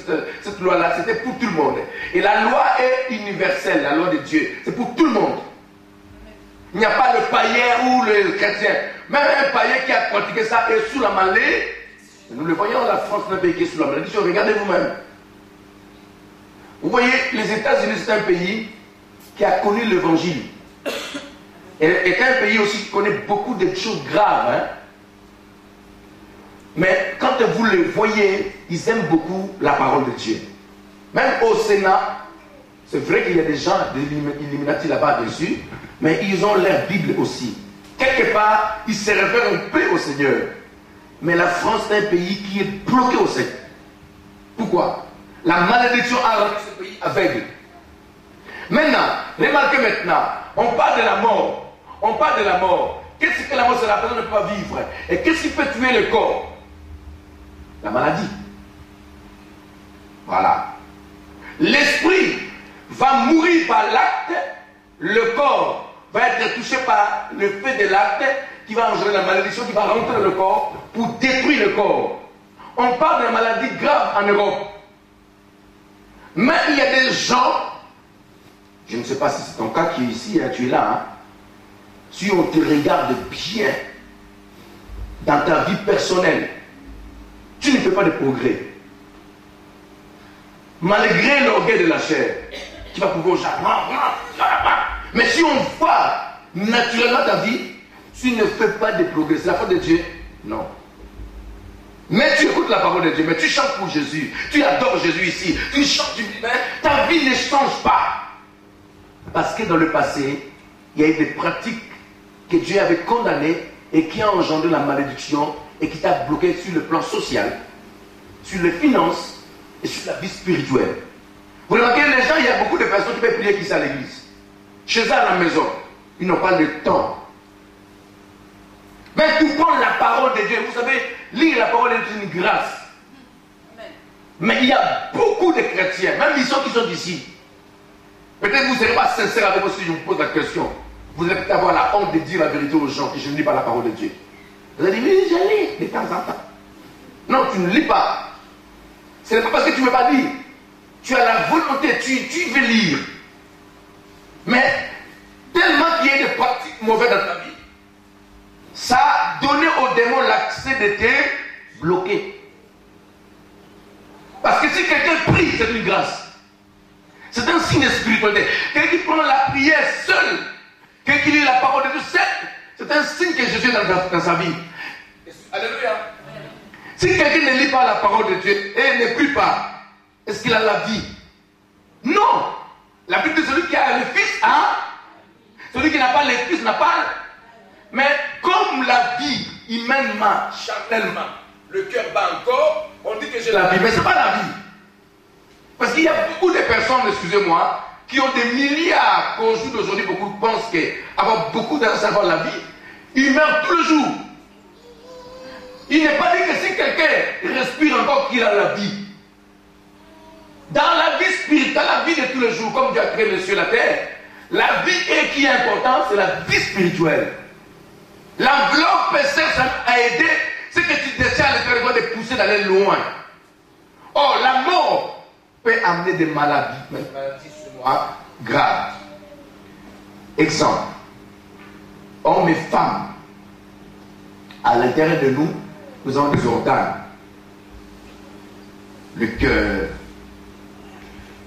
Speaker 1: cette loi-là. C'était pour tout le monde. Et la loi est universelle, la loi de Dieu. C'est pour tout le monde. Il n'y a pas le païen ou le chrétien. Même un païen qui a pratiqué ça est sous la maladie. Nous le voyons, la France n'est pas qui est sous la maladie. Regardez vous-même. Vous voyez, les États-Unis, c'est un pays qui a connu l'évangile. Et est un pays aussi qui connaît beaucoup de choses graves. Hein? Mais quand vous les voyez, ils aiment beaucoup la parole de Dieu. Même au Sénat, c'est vrai qu'il y a des gens d'Illuminati là-bas dessus, mais ils ont leur Bible aussi. Quelque part, ils se réfèrent un peu au Seigneur. Mais la France est un pays qui est bloqué au Seigneur. Pourquoi? La malédiction a rendu ce pays aveugle. Maintenant, remarquez maintenant, on parle de la mort. On parle de la mort. Qu'est-ce que la mort? C'est la personne ne peut pas vivre. Et qu'est-ce qui peut tuer le corps? La maladie. Voilà. L'esprit va mourir par l'acte, le corps va être touché par le fait de l'acte qui va engendrer la malédiction, qui va rentrer dans le corps pour détruire le corps. On parle de maladies graves en Europe. Mais il y a des gens, je ne sais pas si c'est ton cas qui est ici, hein, tu es là, hein, si on te regarde bien dans ta vie personnelle, tu ne fais pas de progrès. Malgré l'orgueil de la chair, tu vas pouvoir mais si on voit naturellement ta vie, tu ne fais pas de progrès. C'est la faute de Dieu? Non. Mais tu écoutes la parole de Dieu, mais tu chantes pour Jésus, tu adores Jésus ici, tu chantes, mais ta vie ne change pas. Parce que dans le passé, il y a eu des pratiques que Dieu avait condamnées et qui ont engendré la malédiction et qui t'a bloqué sur le plan social, sur les finances et sur la vie spirituelle. Vous remarquez, les gens, il y a beaucoup de personnes qui peuvent prier qui sont à l'église. Chez eux à la maison, ils n'ont pas le temps. Mais pour prendre la parole de Dieu, vous savez, lire la parole de Dieu est une grâce. Mais il y a beaucoup de chrétiens, même les gens qui sont ici. Peut-être que vous ne serez pas sincère avec moi si je vous pose la question. Vous allez peut-être avoir la honte de dire la vérité aux gens que je ne lis pas la parole de Dieu. Vous allez dire, oui, je lis de temps en temps. Non, tu ne lis pas. Ce n'est pas parce que tu ne veux pas lire. Tu as la volonté, tu veux lire. Mais tellement qu'il y a des pratiques mauvaises dans ta vie, ça a donné aux démons l'accès de te bloquer. Parce que si quelqu'un prie, c'est une grâce. C'est un signe de spiritualité. Quelqu'un qui prend la prière seul, quelqu'un qui lit la parole de Dieu seul, c'est un signe que Jésus est dans sa vie. Alléluia. Si quelqu'un ne lit pas la parole de Dieu et ne prie pas, est-ce qu'il a la vie? Non. La Bible dit celui qui a le Fils a. Celui qui n'a pas le Fils n'a pas. Mais comme la vie, humainement, charnellement, le cœur bat encore, on dit que j'ai la vie. Mais ce n'est pas la vie. Parce qu'il y a beaucoup de personnes, excusez-moi, qui ont des milliards qu'au jour d'aujourd'hui, beaucoup pensent qu'avoir beaucoup d'argent, c'est avoir la vie. Ils meurent tous les jours. Il n'est pas dit que si quelqu'un respire encore qu'il a la vie. Dans la vie spirituelle, dans la vie de tous les jours, comme Dieu a créé le ciel et la terre, la vie qui est importante, c'est la vie spirituelle. L'enveloppe sert à aider ce que tu désires à l'intérieur de pousser d'aller loin. Or, la mort peut amener des maladies, graves. Exemple, hommes et femmes, à l'intérieur de nous, nous avons des organes. Le cœur,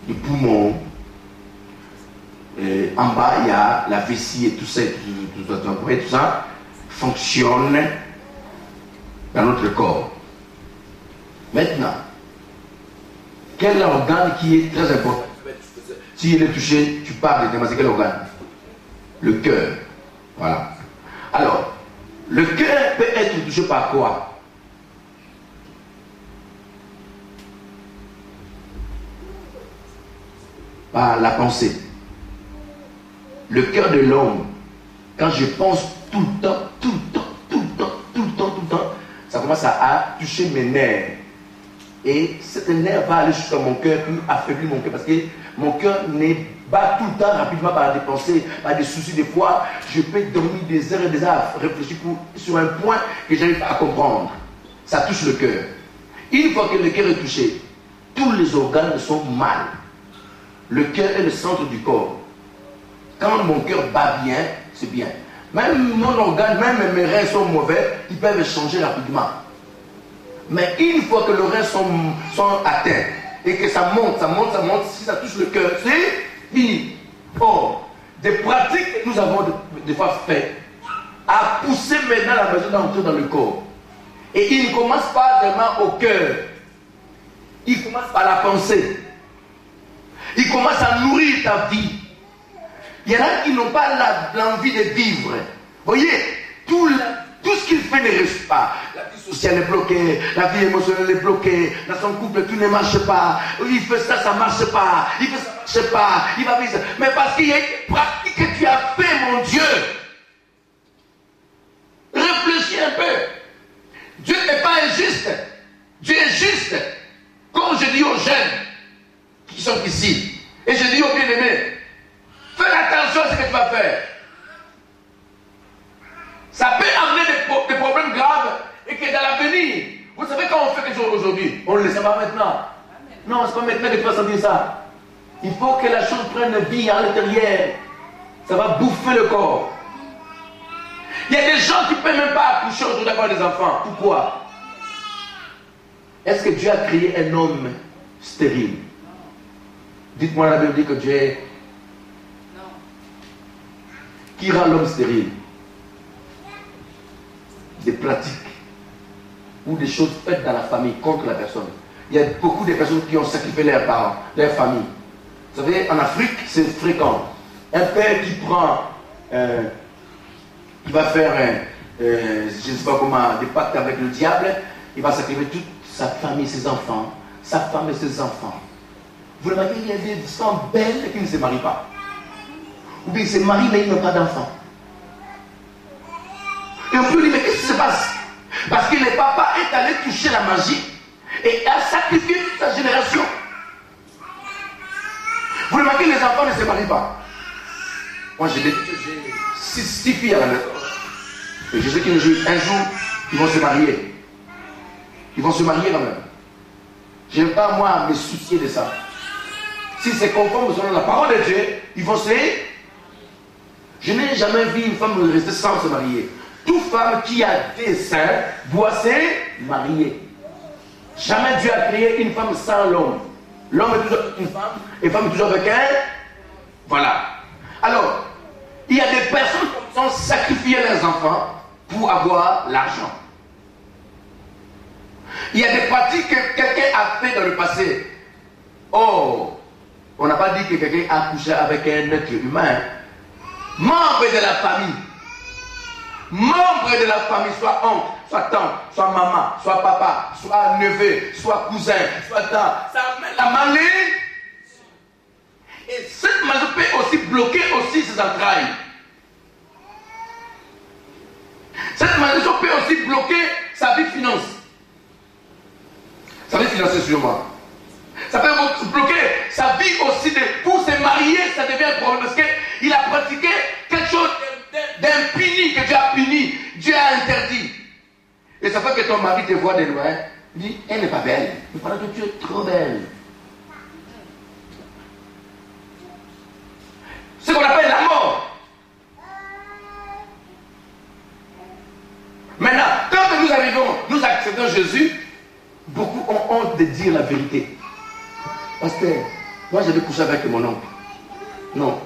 Speaker 1: les poumons, en bas il y a la vessie et tout ça, tout ça fonctionne dans notre corps. Maintenant, quel organe qui est très important? S'il est touché, tu parles de quel organe? Le cœur. Voilà. Alors, le cœur peut être touché par quoi? Par la pensée. Le cœur de l'homme, quand je pense tout le temps, ça commence à toucher mes nerfs. Et cet nerf va aller jusqu'à mon cœur, puis affaiblir mon cœur, parce que mon cœur n'est pas tout le temps rapidement par des pensées, par des soucis. Des fois, je peux dormir des heures et des heures à réfléchir sur un point que je n'arrive pas à comprendre. Ça touche le cœur. Une fois que le cœur est touché, tous les organes sont mal. Le cœur est le centre du corps. Quand mon cœur bat bien, c'est bien. Même mon organe, même mes reins sont mauvais, ils peuvent changer rapidement. Mais une fois que les reins sont atteints, et que ça monte, si ça touche le cœur, c'est fini. Or, des pratiques que nous avons des fois faites, à pousser maintenant la maison d'entrer dans le corps. Et il ne commence pas vraiment au cœur. Il commence par la pensée. Il commence à nourrir ta vie. Il y en a qui n'ont pas l'envie de vivre. Vous voyez, tout ce qu'il fait ne reste pas. La vie sociale est bloquée, la vie émotionnelle est bloquée, dans son couple tout ne marche pas. Il fait ça, ça ne marche pas. Il fait ça, ça ne marche pas. Il va vivre ça. Mais parce qu'il y a une pratique que tu as fait, mon Dieu. Réfléchis un peu. Dieu n'est pas injuste. Dieu est juste. Comme je dis aux jeunes qui sont ici, et je dis aux bien-aimés, fais attention à ce que tu vas faire. Ça peut amener des problèmes graves et que dans l'avenir, vous savez quand on fait quelque chose aujourd'hui, on ne le sait pas maintenant. Non, c'est pas maintenant que tu vas sentir ça. Il faut que la chose prenne vie à l'intérieur. Ça va bouffer le corps. Il y a des gens qui ne peuvent même pas accoucher aujourd'hui d'avoir des enfants. Pourquoi? Est-ce que Dieu a créé un homme stérile? Dites-moi, la Bible dit que Dieu est... Non. Qui rend l'homme stérile? Des pratiques ou des choses faites dans la famille contre la personne. Il y a beaucoup de personnes qui ont sacrifié leurs parents, leur famille. Vous savez, en Afrique, c'est fréquent. Un père qui prend... il va faire, je ne sais pas comment, des pactes avec le diable. Il va sacrifier toute sa famille, ses enfants, sa femme et ses enfants. Vous remarquez, il y a des femmes belles qui ne se marient pas. Ou bien ils se marient mais ils n'ont pas d'enfants. Et on peut dire, mais qu'est-ce qui se passe? Parce que le papa est allé toucher la magie et a sacrifié toute sa génération. Vous remarquez, les enfants ne se marient pas. Moi, j'ai 6 filles à la maison. Et je sais qu'un jour, ils vont se marier. Ils vont se marier quand même. Je n'aime pas, moi, me soucier de ça. Si c'est conforme selon la parole de Dieu, ils vont se... Je n'ai jamais vu une femme rester sans se marier. Toute femme qui a des seins doit se marier. Jamais Dieu a créé une femme sans l'homme. L'homme est toujours avec une femme, et la femme est toujours avec elle. Voilà. Alors, il y a des personnes qui ont sacrifié leurs enfants pour avoir l'argent. Il y a des pratiques que quelqu'un a fait dans le passé. Oh, on n'a pas dit que quelqu'un a couché avec un être humain. Membre de la famille. Membre de la famille, soit oncle, soit tante, soit maman, soit papa, soit neveu, soit cousin, soit tante. Ça amène la maladie. Et cette maladie peut aussi bloquer aussi ses entrailles. Cette maladie peut aussi bloquer sa vie finance. Sa vie financière sur moi. Ça peut bloquer sa vie aussi. Pour se marier, ça devient un problème parce qu'il a pratiqué quelque chose d'impuni que Dieu a puni, Dieu a interdit. Et ça fait que ton mari te voit de loin, il dit, elle n'est pas belle. Il paraît que tu es trop belle. Ce qu'on appelle la mort. Maintenant, quand nous arrivons, nous acceptons Jésus, beaucoup ont honte de dire la vérité. Pasteur, moi j'avais couché avec mon oncle. Non.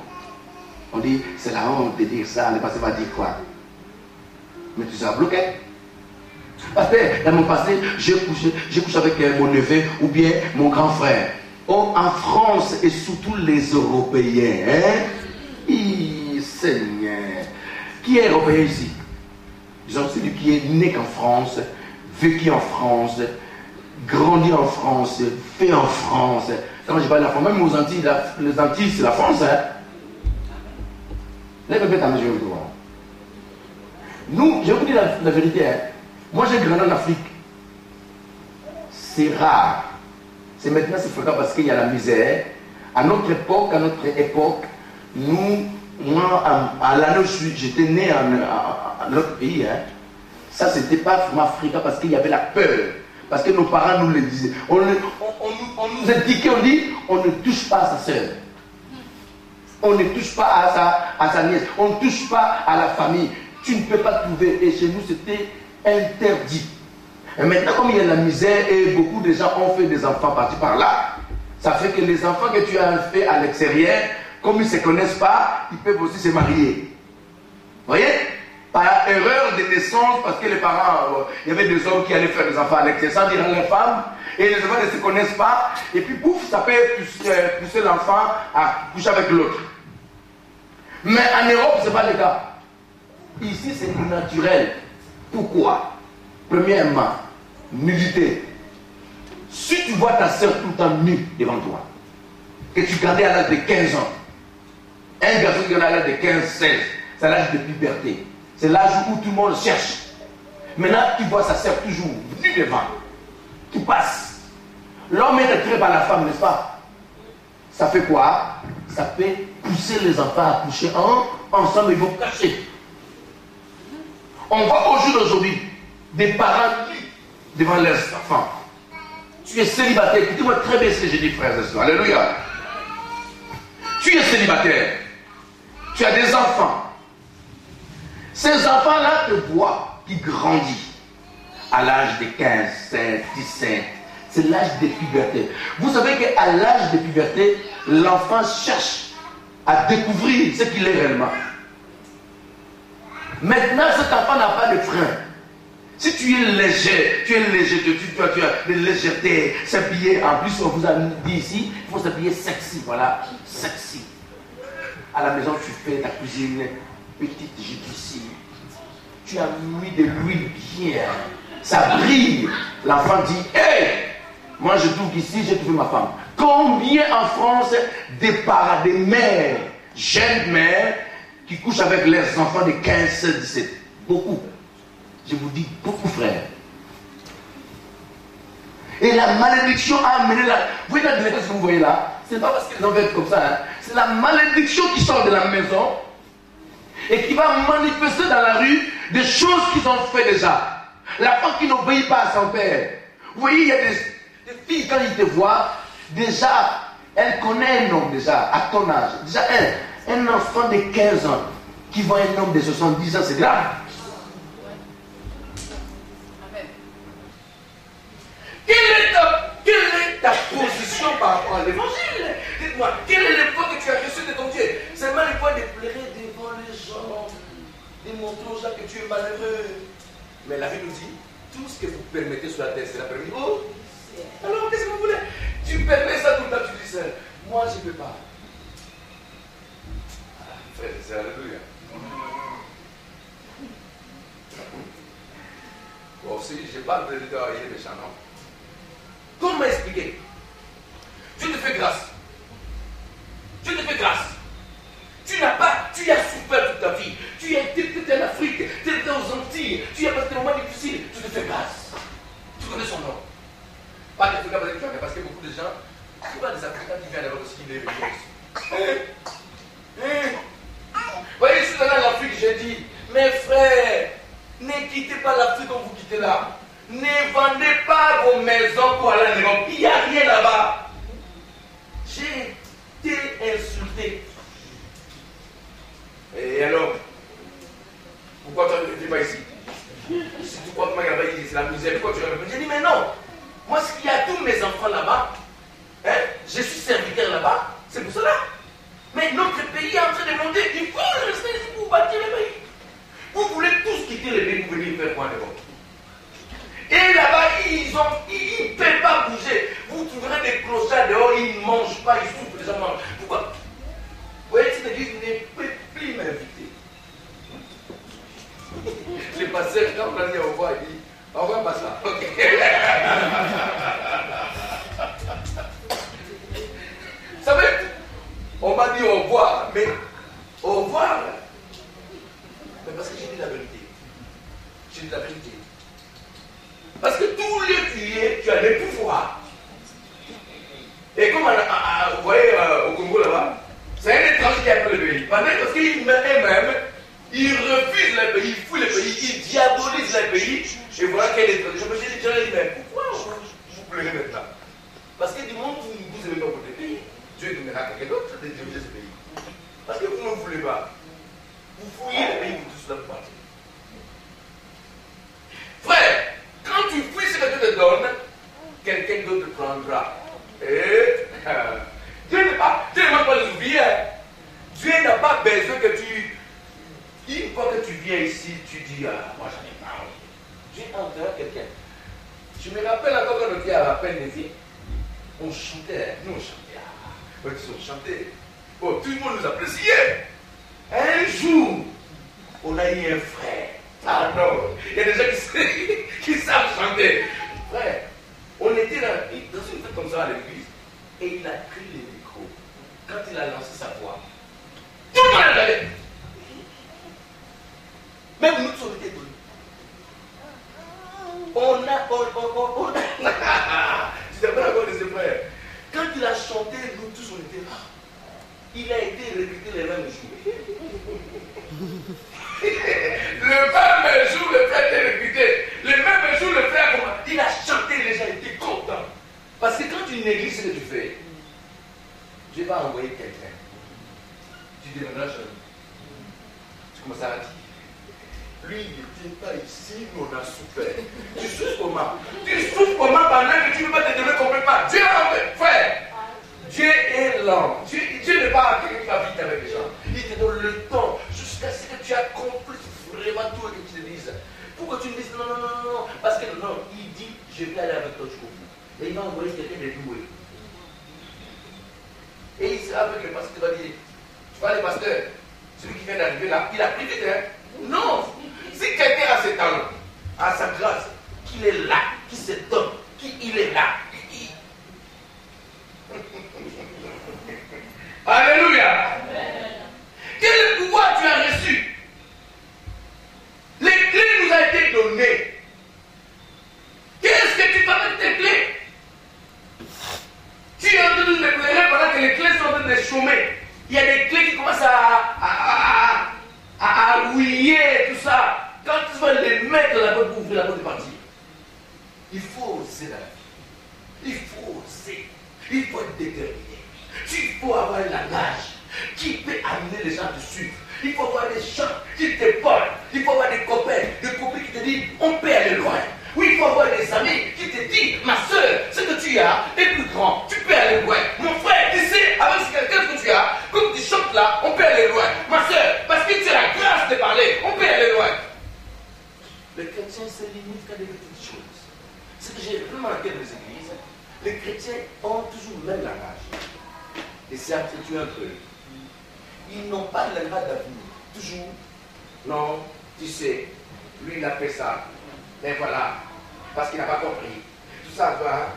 Speaker 1: On dit, c'est la honte de dire ça, le pasteur va dire quoi? Mais tu seras bloqué. Pasteur, dans mon passé, j'ai couché avec mon neveu ou bien mon grand frère. Oh, en France et surtout les Européens, hein? Seigneur. Qui est Européen ici? Disons, celui qui est né en France, vécu en France, grandi en France, fait en France. Quand je parle de la France, même aux Antilles, les Antilles, c'est la France, hein? Lève ta main, je vais vous voir. Nous, je vais vous dire la vérité, hein? Moi, j'ai grandi en Afrique. C'est rare. C'est maintenant, c'est fréquent parce qu'il y a la misère. À notre époque, nous, moi, à l'année où j'étais né en notre pays, hein, ça, c'était pas vraiment fréquent parce qu'il y avait la peur. Parce que nos parents nous le disaient. On nous indiquait, on dit, on ne touche pas à sa soeur. On ne touche pas à sa nièce. On ne touche pas à la famille. Tu ne peux pas trouver. Et chez nous, c'était interdit. Et maintenant, comme il y a la misère et beaucoup de gens ont fait des enfants partis par là, Ça fait que les enfants que tu as fait à l'extérieur, comme ils ne se connaissent pas, ils peuvent aussi se marier. Vous voyez? Par erreur de naissance, parce que les parents, il y avait des hommes qui allaient faire des enfants à l'extérieur sans dire à leur femme, et les enfants ne se connaissent pas, et puis pouf, ça peut pousser l'enfant à coucher avec l'autre. Mais en Europe, ce n'est pas le cas. Ici, c'est naturel. Pourquoi? Premièrement, nudité. Si tu vois ta soeur tout le temps nue devant toi, et tu gardais à l'âge de 15 ans, un garçon qui a à l'âge de 15-16, c'est l'âge de puberté. C'est l'âge où tout le monde cherche. Maintenant, tu vois sa soeur toujours nue devant, qui passe. L'homme est attiré par la femme, n'est-ce pas? Ça fait quoi? Ça fait pousser les enfants à coucher ensemble, ils vont cacher. On voit au jour d'aujourd'hui des parents nus devant leurs enfants. Tu es célibataire, écoutez-moi très bien ce que j'ai dit, frères et sœurs. Alléluia. Tu es célibataire. Tu as des enfants. Ces enfants-là te voient qui grandissent à l'âge de 15, 16, 17. C'est l'âge de puberté. Vous savez qu'à l'âge de puberté, l'enfant cherche à découvrir ce qu'il est réellement. Maintenant, cet enfant n'a pas de frein. Si tu es léger, tu as de légèreté, s'habiller, en plus on vous a dit ici, il faut s'habiller sexy, voilà, sexy. À la maison, tu fais ta cuisine, petite jupe ici. Tu as mis de l'huile bien, ça brille. L'enfant dit, hey, moi je trouve qu'ici, j'ai trouvé ma femme. Combien en France des parents, des mères, jeunes mères, qui couchent avec leurs enfants de 15, 16, 17? Beaucoup. Je vous dis beaucoup, frère. Et la malédiction a amené la... Vous voyez la délinquance que vous voyez là? Ce n'est pas parce qu'ils ont fait comme ça. Hein. C'est la malédiction qui sort de la maison et qui va manifester dans la rue des choses qu'ils ont fait déjà. La femme qui n'obéit pas à son père. Vous voyez, il y a des filles, quand ils te voient, déjà, elles connaissent un homme déjà, à ton âge. Déjà, un enfant de 15 ans qui voit un homme de 70 ans, c'est grave. Quelle est ta position par rapport à l'évangile? Dites-moi, quelle est l'épreuve que tu as reçue de ton Dieu? C'est mal l'épreuve de pleurer devant les gens, de montrer aux gens que tu es malheureux. Mais la Bible nous dit, tout ce que vous permettez sur la terre sera permis. Oh, alors qu'est-ce que vous voulez? Tu permets ça tout le temps, tu dis ça. Moi, je ne peux pas. Ah, frère, c'est alléluia. Bon, si je parle de l'état, il est méchant, non? Comment expliquer? Dieu te fait grâce. Dieu te fait grâce. Tu n'as pas, tu as souffert toute ta vie. Tu étais en Afrique, tu étais aux Antilles, tu as passé des moments difficiles. Tu te fais grâce. Tu connais son nom. Pas des Africains, mais parce que beaucoup de gens, tu vois des Africains qui viennent avec aussi des régions. Vous voyez, je suis allé en Afrique, j'ai dit, mes frères, ne quittez pas l'Afrique comme vous quittez là. Ne vendez pas vos maisons pour aller en Europe. Il n'y a rien là-bas. J'ai été insulté. Et alors, pourquoi tu ne vis pas ici? Si tu crois que c'est la misère, pourquoi tu ne vis pas? J'ai dit, mais non. Moi, il y a tous mes enfants là-bas. Hein? Je suis serviteur là-bas. C'est pour cela. Mais notre pays est en train de monter. Il faut rester ici pour bâtir le pays. Vous voulez tous quitter le pays pour venir faire quoi en Europe? Et là-bas, ils ne peuvent pas bouger. Vous trouverez des clochards dehors, ils ne mangent pas, ils souffrent, les gens mangent. Pourquoi? Vous voyez, cette église ne peut plus m'inviter. Le pasteur, quand on a dit au revoir, il dit, au revoir, passe là. Ok. Vous savez, on m'a dit au revoir, mais au revoir. Mais parce que j'ai dit la vérité. J'ai dit la vérité. Parce que tout lieu tu es, tu as des pouvoirs. Et comme vous voyez au Congo là-bas, c'est un étranger qui a pris le pays. Parce qu'il même, il refuse le pays, il fuit le pays, il diabolise le pays. Et voilà quel étranger. Je me suis dit, mais pourquoi vous pleurez maintenant? Parce que du moment où vous aimez pas votre pays, Dieu nous mettra quelqu'un d'autre de diriger ce pays. Parce que vous ne voulez pas. Vous fouillez le pays pour tout cela pour partir. Frère, quand tu fuis ce que Dieu te donne, quelqu'un d'autre te prendra. Et enterrant quelqu'un. Je me rappelle encore quand on était à la peine des filles, on chantait, nous on chantait, on chantait. Oh, tout le monde nous appréciait. Un jour, on a eu un frère. Ah non, il y a des gens qui savent chanter. Frère, on était dans une fête comme ça à l'église, et il a pris le micro. Quand il a lancé sa voix, tout le monde a regardé. Même nous tous on était étonnés. Tu te rappelles encore de ses frères. Quand il a chanté, nous tous on était là. Il a été recruté le même jour. Le même jour, le frère était recruté. Le même jour, le frère, il a chanté, les gens étaient contents. Parce que quand tu négliges ce que tu fais, Dieu va envoyer quelqu'un. Tu deviendras jeune. Tu commences à dire. Lui, il n'était pas ici, nous on a souffert. Tu souffres comment? Tu souffres comment pendant que tu ne veux pas te donner complètement? Dieu a envoyé, frère. Dieu est lent. Dieu n'est pas quelqu'un qui va vite avec les gens. Il te donne le temps jusqu'à ce que tu accomplisses vraiment tout ce que tu te dises. Pour que tu me dises non, non, non, non. Parce que non, il dit je vais aller avec toi jusqu'au bout. Et il va envoyer quelqu'un de doué. Et il sera avec le pasteur qui va dire tu vois le pasteur, celui qui vient d'arriver là, il a pris vite, hein? Non. Si quelqu'un a ses talents, a sa grâce, qu'il est là, qu'il se donne, qu'il est là. Alléluia. Quel pouvoir tu as reçu? Les clés nous ont été données. Qu'est-ce que tu fais avec tes clés? Tu es en train de nous éclairer pendant que les clés sont en train de chômer. Il y a des clés qui commencent à rouiller, tout ça. Quand tu vas les mettre dans la porte pour ouvrir la porte de partir, il faut oser dans la vie. Il faut oser. Il faut être déterminé. Il faut avoir un langage qui peut amener les gens dessus. Il faut avoir des gens qui te portent. Il faut avoir des copains qui te disent on peut aller loin. Oui, il faut avoir des amis qui te disent ma soeur, ce que tu as est plus grand. Tu peux aller loin. Mon frère, tu sais, avec quelqu'un que tu as, comme tu chantes là, on peut aller loin. Ma soeur, parce que tu as la grâce de parler, on peut aller loin. Le chrétien se limite qu'à des petites choses. Ce que j'ai vraiment remarqué dans les églises, les chrétiens ont toujours le même langage. Et c'est accentué entre eux. Ils n'ont pas le langage d'avenir. Toujours, non, tu sais, lui il a fait ça. Mais voilà, parce qu'il n'a pas compris. Tout ça, toi,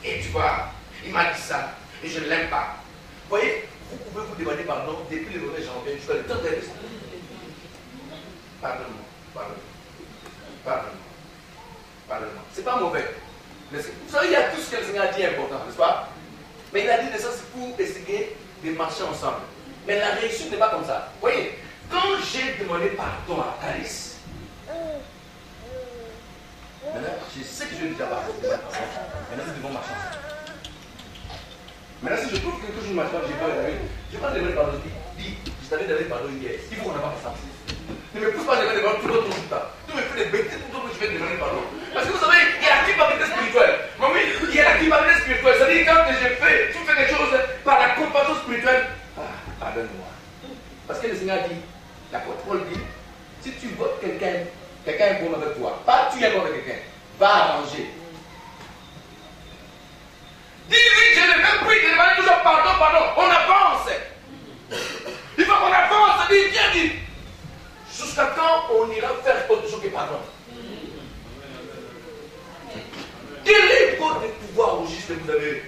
Speaker 1: et tu vois, il m'a dit ça, et je ne l'aime pas. Vous voyez, vous pouvez vous demander pardon depuis le 1er janvier jusqu'à le temps de ça. Pardonne-moi, pardonne-moi. Pardonne-moi. Pardonne-moi. C'est pas mauvais. Vous savez, il y a tout ce que le Seigneur a dit important, n'est-ce pas? Mais il a dit que ça, c'est pour essayer de marcher ensemble. Mais la réussite n'est pas comme ça. Vous voyez, quand j'ai demandé pardon à Thalys, maintenant, je sais que je lui ai dit d'abord. Maintenant, nous devons marcher ensemble. Maintenant, si je trouve que quelque chose ne marche pas, je vais pas demander pardon. Dis, je t'avais donné pardon hier. Il faut qu'on n'a pas fait ça. Ne me pousse pas à demander pardon tout le temps. Tu me fais des bêtises tout le temps que je vais te demander pardon. Parce que vous savez, il y a la culpabilité spirituelle. Maman, il y a la culpabilité spirituelle. C'est-à-dire quand tu fais quelque chose par la compassion spirituelle, pardonne-moi. Parce que le Seigneur dit, l'apôtre Paul dit, si tu votes quelqu'un est bon avec toi, pas tu es bon avec quelqu'un, va arranger. Dis-lui, je l'ai même pris, je demande toujours pardon, on avance. Il faut qu'on avance, dis. Jusqu'à quand on ira faire autre chose que pardon? Quel est votre pouvoir au juste que vous avez?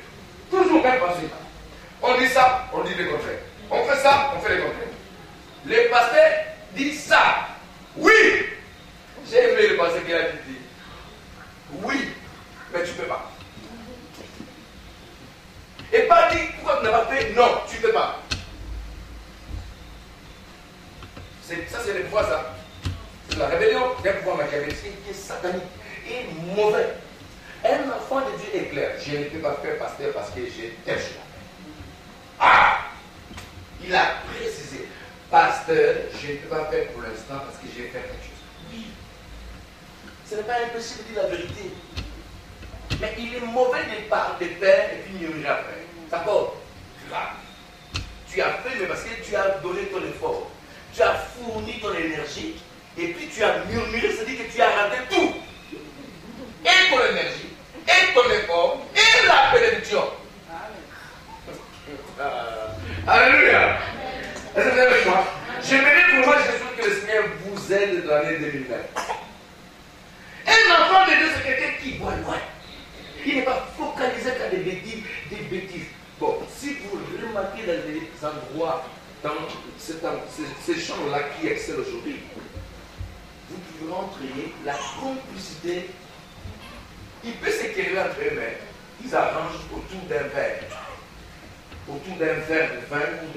Speaker 1: Toujours bien passé. On dit ça, on dit le contraire. On fait ça, on fait le contraire. Le pasteur dit ça. Oui. J'ai aimé le pasteur qui a dit. Oui, mais tu ne peux pas. Et pas dit pourquoi tu n'as pas fait. Non, tu ne peux pas. Ça, c'est le pouvoir, ça. C'est la rébellion d'un pouvoir machiavélique qui est satanique et mauvais. Un enfant de Dieu est clair. Je ne peux pas faire pasteur parce que j'ai tel choix. Ah! Il a précisé. Pasteur, je ne peux pas faire pour l'instant parce que j'ai fait quelque chose. Oui. Ce n'est pas impossible de dire la vérité. Mais il est mauvais de faire et puis murmurer après. D'accord? Grave. Tu as fait, mais parce que tu as donné ton effort. Tu as fourni ton énergie et puis tu as murmuré, c'est-à-dire que tu as raté tout. entrez dans les endroits, dans ces champs-là qui excellent aujourd'hui, vous pouvez rentrer la complicité. Ils peuvent s'éclairer entre eux, mais ils arrangent autour d'un verre. Autour d'un verre de vin ou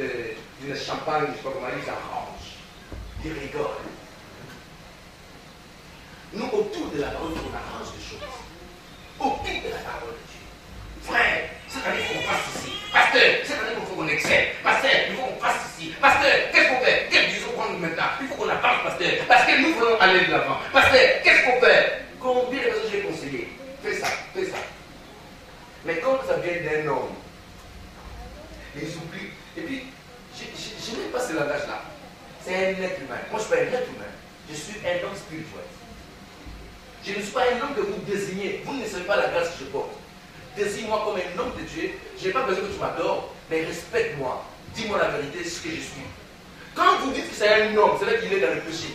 Speaker 1: d'une champagne, je ne sais pas comment ils arrangent. Ils rigolent. Nous, autour de la parole, on arrange des choses. Autour de la parole de Dieu. Frère, cette année, il faut qu'on fasse ici. Pasteur, cette année, il faut qu'on excelle. Pasteur, il faut qu'on fasse ici. Pasteur, qu'est-ce qu'on fait? Quelle décision prendre maintenant? Il faut qu'on avance, pasteur. Parce que nous voulons aller de l'avant. Pasteur, qu'est-ce qu'on fait? Combien de personnes j'ai conseillé? Fais ça, fais ça. Mais quand ça vient d'un homme, ils oublient. Et puis, je n'aime pas ce langage-là. C'est un être humain. Moi, je suis pas un être humain. Je suis un homme spirituel. Je ne suis pas un homme que vous désignez. Vous ne savez pas la grâce que je porte. Désigne-moi comme un homme de Dieu. Je n'ai pas besoin que tu m'adores, mais respecte-moi. Dis-moi la vérité, ce que je suis. Quand vous dites que c'est un homme, c'est là qu'il est dans le péché.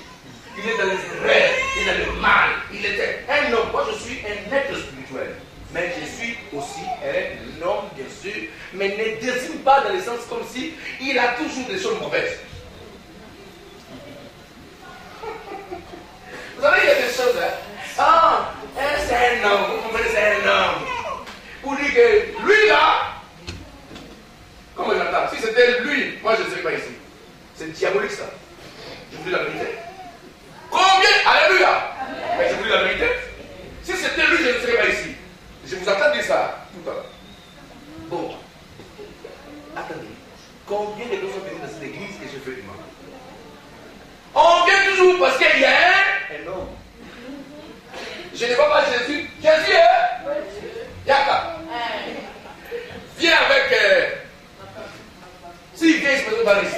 Speaker 1: Il est dans les erreurs, il est dans le mal. Il était un homme. Moi, je suis un être spirituel. Mais je suis aussi un homme, bien sûr, mais ne désigne pas dans le sens comme si il a toujours des choses mauvaises. Vous savez, il y a des choses, hein? Ah, c'est un homme, vous comprenez, c'est un homme. Pour dire que lui là, comment j'entends? Si c'était lui, moi je ne serais pas ici. C'est diabolique ça. Je vous dis la vérité. Combien? Alléluia! Mais je vous dis la vérité. Si c'était lui, je ne serais pas ici. Je vous entends dire ça tout à l'heure. Bon, attendez. Combien de personnes sont venues dans cette église que je fais du mal? On vient toujours parce qu'il y a un homme. Je ne vois pas Jésus. Jésus est Yaka. Viens avec. S'il vient ici,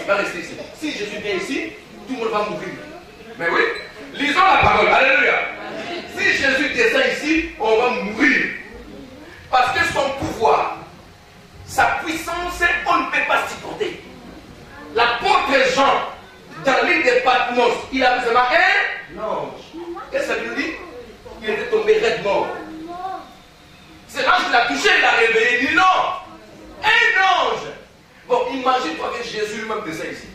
Speaker 1: va rester ici. Si Jésus vient ici, tout le monde va mourir. Mais oui, lisons la parole. Alléluia. Si Jésus descend ici, on va mourir. Parce que son pouvoir, sa puissance, on ne peut pas supporter. L'apôtre Jean, dans l'île de Patmos, il a besoin un ange. Qu'est-ce que ça lui dit? Il était tombé raide mort. C'est l'ange qui l'a touché, il l'a réveillé. Il dit non, un ange. Bon, imagine-toi que Jésus lui-même descend ici.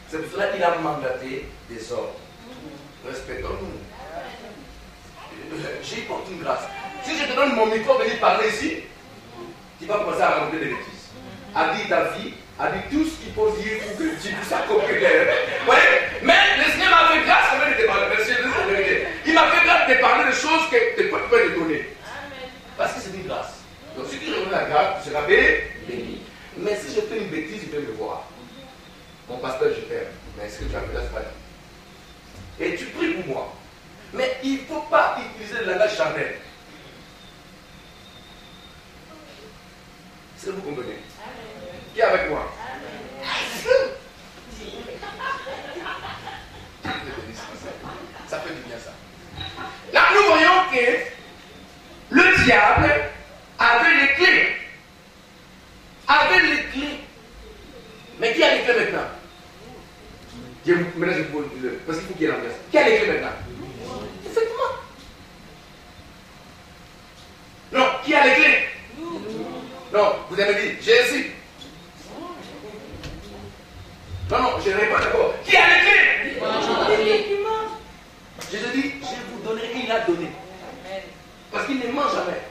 Speaker 1: C'est pour cela qu'il a mandaté des ordres. Respectons-nous. J'ai porté une grâce. Si je te donne mon micro, venir parler ici, tu vas commencer à raconter des bêtises. À dire ta vie, à dire tout ce qu'il faut dire pour que tu puisses accomplir. Ouais. Mais le Seigneur m'a fait grâce quand même de te parler. Il m'a fait grâce de te parler de choses que tu peux te donner. Parce que c'est une grâce. Donc si tu reconnais la grâce, tu seras béni. Mais si je fais une bêtise, tu peux me voir. Mon pasteur, je t'aime. Mais est-ce que tu as fait la pas dit? Et tu pries pour moi. Mais il ne faut pas utiliser le langage charnel. Est-ce que vous comprenez? Qui est avec moi? Ça fait du bien ça. Là, nous voyons que le diable avait les clés. Mais qui a les clés maintenant? Maintenant, je vous pose parce qu'il faut qu'il y ait l'ambiance. Qui a les clés maintenant? Effectivement. Non, qui a les clés? Non, vous avez dit Jésus. Non, je ne réponds pas d'abord. Qui a les clés? Jésus dit, je vous donnerai, il a donné. Parce qu'il ne ment jamais.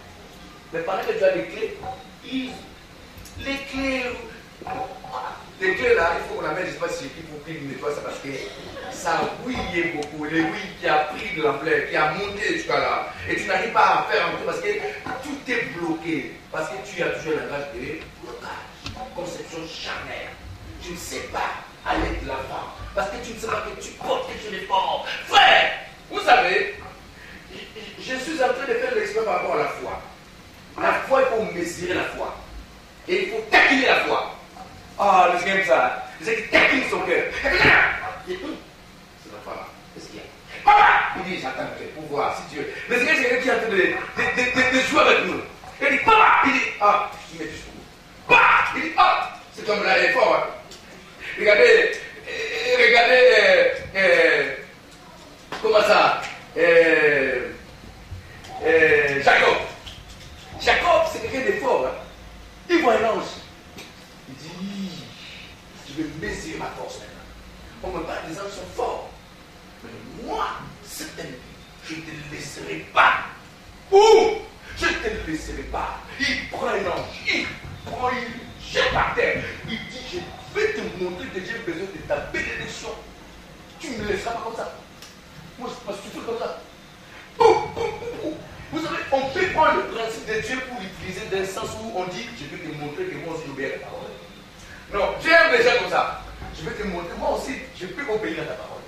Speaker 1: Mais pendant que tu as les clés, les clés là, il faut qu'on amène, je ne sais pas si il faut qu'il nettoie ça parce que ça a bouillé beaucoup. Les oui qui a pris de l'ampleur, qui a monté jusqu'à là. Et tu n'arrives pas à faire monter parce que tout est bloqué. Parce que tu as toujours un langage de blocage, conception charnelle. Tu ne sais pas aller de l'avant. Parce que tu ne sais pas que tu portes que tu es fort. Frère, vous savez, je suis en train de faire l'expérience par rapport à la foi. La foi, il faut mesurer la foi. Et il faut taquiner la foi. Ah, le Seigneur aime ça. Le Seigneur taquine son cœur. Il dit, c'est la foi là. Qu'est-ce qu'il y a? Papa! Il dit, j'attends pour voir si tu veux. Le Seigneur, c'est quelqu'un qui est en train de jouer avec nous. Il dit, papa! Il dit, ah, il met du secours. Papa! Il dit, ah, cet homme-là est fort. Hein? Regardez, comment ça? Jacob. Jacob, c'est quelqu'un de fort. Hein? Il voit un ange. Il dit, laisserai pas. Ou je ne te laisserai pas. Il prend un ange, il jette par terre. Il dit, je vais te montrer que j'ai besoin de ta bénédiction. Tu ne me laisseras pas comme ça. Moi, je passe tout comme ça. Vous savez, on peut prendre le principe de Dieu pour l'utiliser dans le sens où on dit, je vais te montrer que moi aussi j'obéis à ta parole. Non, Dieu aime les gens comme ça. Je vais te montrer, moi aussi, je peux obéir à ta parole.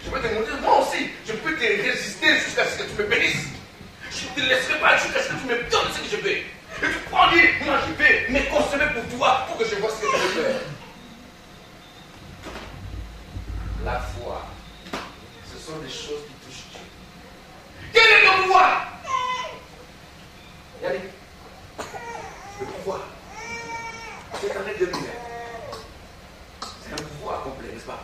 Speaker 1: Je vais te montrer, moi aussi, je peux te résister jusqu'à ce que tu me bénisses. Je ne te laisserai pas jusqu'à ce que tu me donnes ce que je veux. Et tu prends, dis, moi je vais me consommer pour toi, pour que je vois ce que tu veux faire. La foi, ce sont des choses qui touchent Dieu. Quel est ton pouvoir? Regardez, le pouvoir, c'est un être de lumière. C'est un pouvoir complet, n'est-ce pas?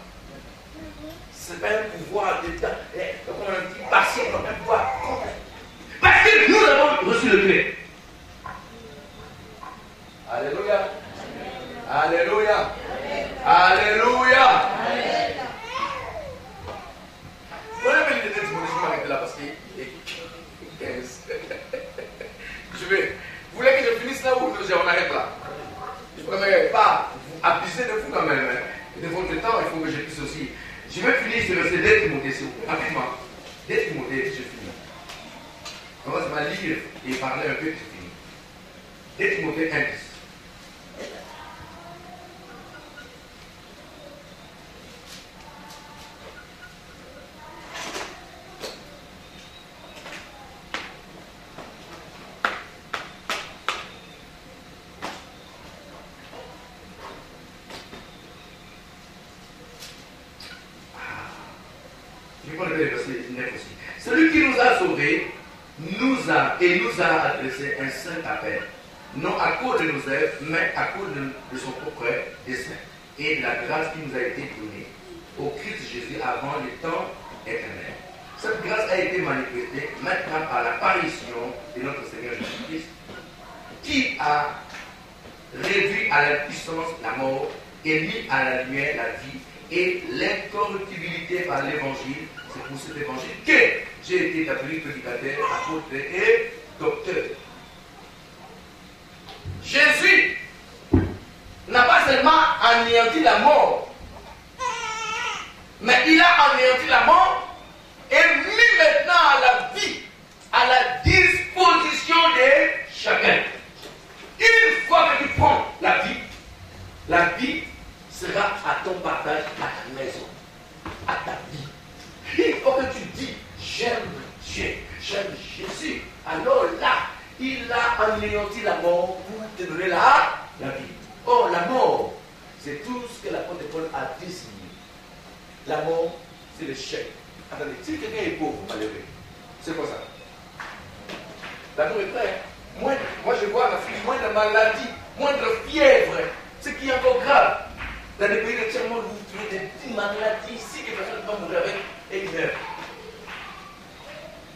Speaker 1: C'est pas un pouvoir d'état, comme on dit, partiel, un pouvoir complet. Parce que nous avons reçu le clé. Alléluia. Alléluia. Alléluia. Vous voyez les lettres, je vais m'arrêter là parce que vous voulez que je finisse là ou on arrête là? Je ne préfère pas abuser de vous quand même. Hein. De votre temps, il faut que je puisse aussi. Je vais finir sur le verset 2 Timothée, s'il vous plaît. Rapidement. 2 Timothée, je finis. On va lire et parler un peu, je finis. 2 Timothée 1. Celui qui nous a sauvés nous a adressé un saint appel, non à cause de nos œuvres, mais à cause de son propre dessein et de la grâce qui nous a été donnée au Christ Jésus avant les temps éternels. Cette grâce a été manifestée maintenant par l'apparition de notre Seigneur Jésus-Christ, qui a réduit à la puissance la mort et mis à la lumière la vie et l'incorruptibilité par l'évangile. C'est pour cet évangile que j'ai été établi prédicateur, apôtre et docteur. Jésus n'a pas seulement anéanti la mort, mais il a anéanti la mort et mis maintenant à la vie, à la disposition de chacun. Une fois que tu prends la vie sera à ton partage, à ta maison, à ta vie. Il faut que tu dis, j'aime Dieu, j'aime Jésus. Alors là, il a anéanti la mort pour te donner la vie. Oh, la mort, c'est tout ce que l'apôtre Paul a désigné. La mort, c'est le chèque. Attendez, si quelqu'un est pauvre, malheureux, c'est quoi ça? L'amour est prêt. Moi, je vois ma fille, moins de maladie, moins de fièvre, ce qui est encore grave. Dans les pays de tiers-monde, vous trouvez des petites maladies ici, que personne ne va mourir avec, et ils meurent.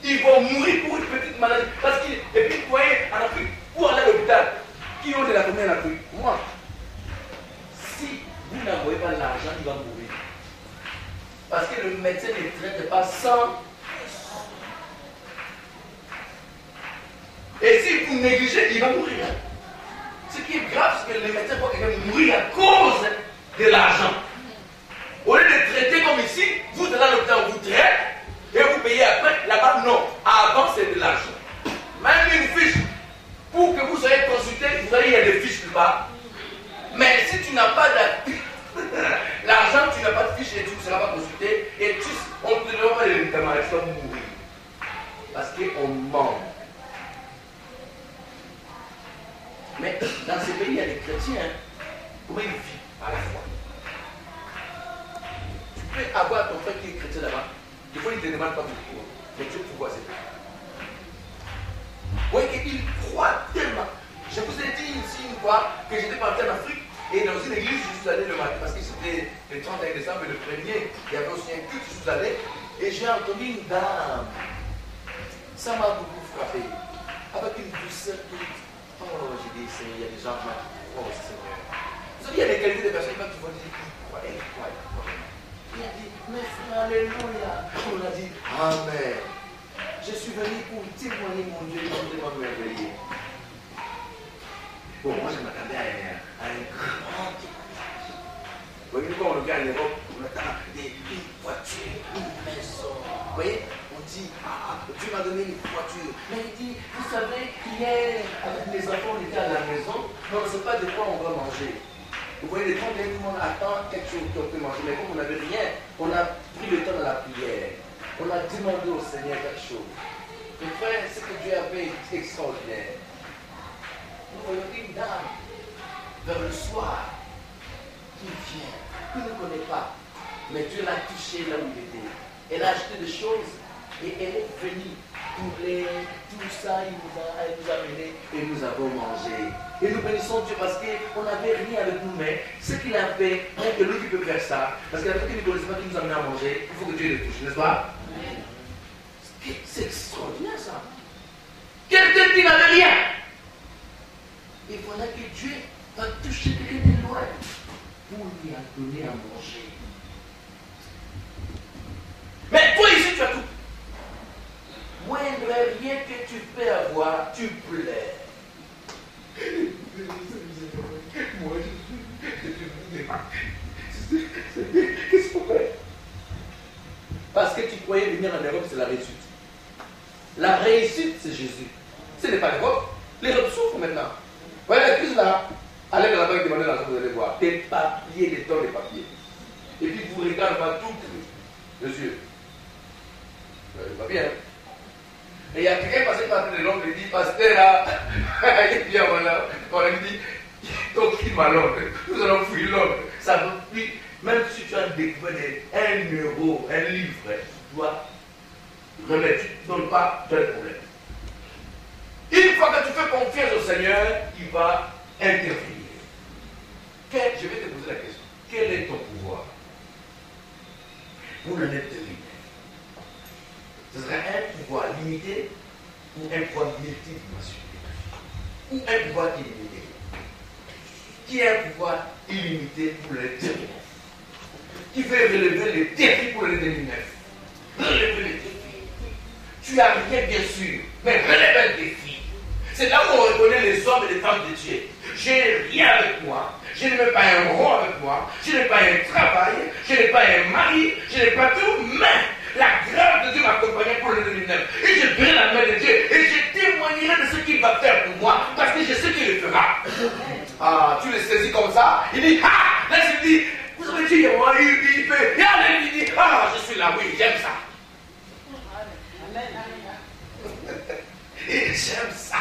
Speaker 1: Ils vont mourir pour une petite maladie. Parce que, et puis, vous voyez, en Afrique, pour aller à l'hôpital, qui ont de la combien en Afrique? Moi. Si vous n'envoyez pas l'argent, il va mourir. Parce que le médecin ne traite pas sans. Et si vous négligez, il va mourir. Ce qui est grave, c'est que les médecins vont mourir à cause de l'argent. Au lieu de traiter comme ici, vous allez à l'hôpital, on vous traite et vous payez après. Là-bas, non. Avant, c'est de l'argent. Même une fiche, pour que vous soyez consulté, vous voyez, il y a des fiches là-bas. Mais si tu n'as pas l'argent, tu n'as pas de fiche et tu ne seras pas consulté, et on ne te donne pas les médicaments, tu vas mourir. Parce qu'on ment. Mais dans ces pays, il y a des chrétiens. Comment ils vivent à la foi? Tu peux avoir ton frère qui est chrétien là-bas. Des fois, il ne te demande pas beaucoup. Mais Dieu pourvoit ses frères. Oui, et il croit tellement. Je vous ai dit ici une fois que j'étais parti en Afrique et dans une église, je suis allé le matin parce que c'était le 31 décembre et le 1er. Il y avait aussi un culte, je suis allé et j'ai entendu une dame. Ça m'a beaucoup frappé. Avec une douceur. Oh, j'ai dit, il y a des gens qui m'ont dit, oh Seigneur. Vous savez, il y a des qualités de personnes quand tu vas dire, elle croit. Il a dit, mais frère, alléluia. On a dit, amen. je suis venu pour témoigner mon Dieu, il est vraiment merveilleux. Bon, moi je m'attendais à un grand témoignage. Vous voyez, quand on regarde l'Europe, on attend une voiture, une maison. Vous voyez, on dit, ah, Dieu m'a donné une voiture. Mais il dit, vous savez, hier, avec mes enfants, on était à la maison, mais on ne sait pas de quoi on va manger. Vous voyez, les temps, tout le monde attend quelque chose qu'on peut manger. Mais comme on n'avait rien, on a pris le temps de la prière. On a demandé au Seigneur quelque chose. Mes frères, ce que Dieu a fait est extraordinaire. Nous voyons une dame, vers le soir, qui vient, qui ne connaît pas. Mais Dieu l'a touché là où il était. Elle a acheté des choses et elle est venue. Tout ça, elle nous a amené et nous avons mangé. Et nous bénissons Dieu parce qu'on n'avait rien avec nous, mais ce qu'il a fait, rien que lui qui peut faire ça, parce qu'il y a quelqu'un qui ne connaissait pas qui nous a amené à manger, il faut que Dieu le touche, n'est-ce pas? C'est extraordinaire ça. Quelqu'un qui n'avait rien. Il faudra que Dieu va toucher quelqu'un de loin pour lui donner à manger. Mais toi ici, tu as tout. Moindre rien que tu peux avoir, tu plais. Moi, qu'est-ce qu'on fait? Parce que tu croyais venir en Europe, c'est la réussite. La réussite, c'est Jésus. Ce n'est pas l'Europe. L'Europe souffre maintenant. Vous voyez la crise là? Allez dans la banque demander l'argent, vous allez voir. Des papiers, des tonnes de papiers. Et puis vous regardez pas tout. Monsieur. Pas bien. Et il y a quelqu'un passé par le long qui dit, pasteur là, et puis on a dit, donc il m'a l'ordre, nous allons fouiller l'ordre. Ça veut dire, même si tu as découvert 1 euro, un livre, tu dois remettre. Tu ne donnes pas, tu as le problème. Une fois que tu fais confiance au Seigneur, il va intervenir. Je vais te poser la question. Quel est ton pouvoir? Pour le déterminer. Ce serait un pouvoir limité ou un pouvoir multidimensionnel ou un pouvoir illimité. Qui a un pouvoir illimité pour le déterminer? Qui veut relever les défis pour le déterminer? Relever les défis. Tu as rien bien sûr, mais relève le défi. C'est là où on reconnaît les hommes et les femmes de Dieu. Je n'ai rien avec moi. Je n'ai même pas un rond avec moi. Je n'ai pas un travail. Je n'ai pas un mari. Je n'ai pas tout. Mais la grâce de Dieu m'accompagnait pour le 2009. Et je verrai la main de Dieu. Et je témoignerai de ce qu'il va faire pour moi. Parce que je sais qu'il le fera. Ah, tu le saisis comme ça. Il dit, ah, là je dis, vous avez dit, moi, il fait. Et là il dit, ah, je suis là, oui, j'aime ça. Et j'aime ça.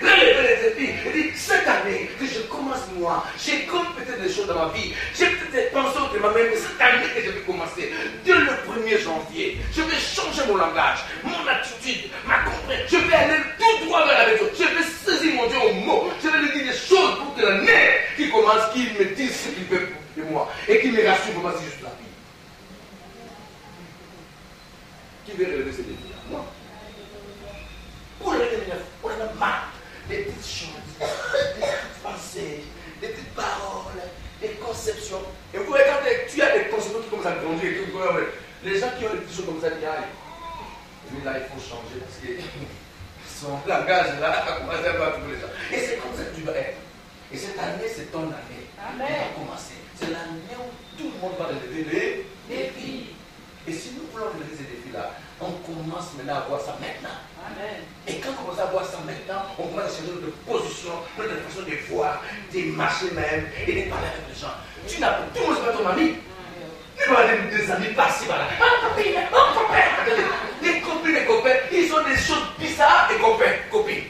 Speaker 1: Il dit, cette année que je commence moi, j'ai comme peut-être des choses dans ma vie, j'ai peut-être des pensées de ma mère, mais cette année que je vais commencer, dès le 1er janvier, je vais changer mon langage, mon attitude, ma compréhension, je vais aller tout droit vers la Dieu, je vais saisir mon Dieu au mot, je vais lui dire des choses pour que l'année qui commence, qu'il me dise ce qu'il veut de moi, et qu'il me rassure comment c'est juste la vie. Qui veut relever ces défis-là? Moi. Pour le 2009, on en a marre des petites choses, des petites pensées, des petites paroles, des conceptions. Et vous voyez, quand tu as des conceptions qui commencent à grandir et tout, les gens qui ont des petites choses comme ça disent, ah, lui là, il faut changer parce que son langage là a commencé à battre tous les gens. Et c'est comme ça que tu dois être. Et cette année, c'est ton année. Amen. On va commencer. C'est l'année où tout le monde va relever les défis. Et si nous voulons relever ces défis-là, on commence maintenant à voir ça maintenant. Amen. Et quand on commence à voir ça maintenant, on commence à changer notre position, notre façon de voir, de marcher même et de parler avec les gens. Tu n'as pas, tout le monde n'est pas ton ami. Tu vas aller des amis par-ci, par-là. Ah, copine, oh, copain. Les copines et copains, ils ont des choses bizarres et copains, copines.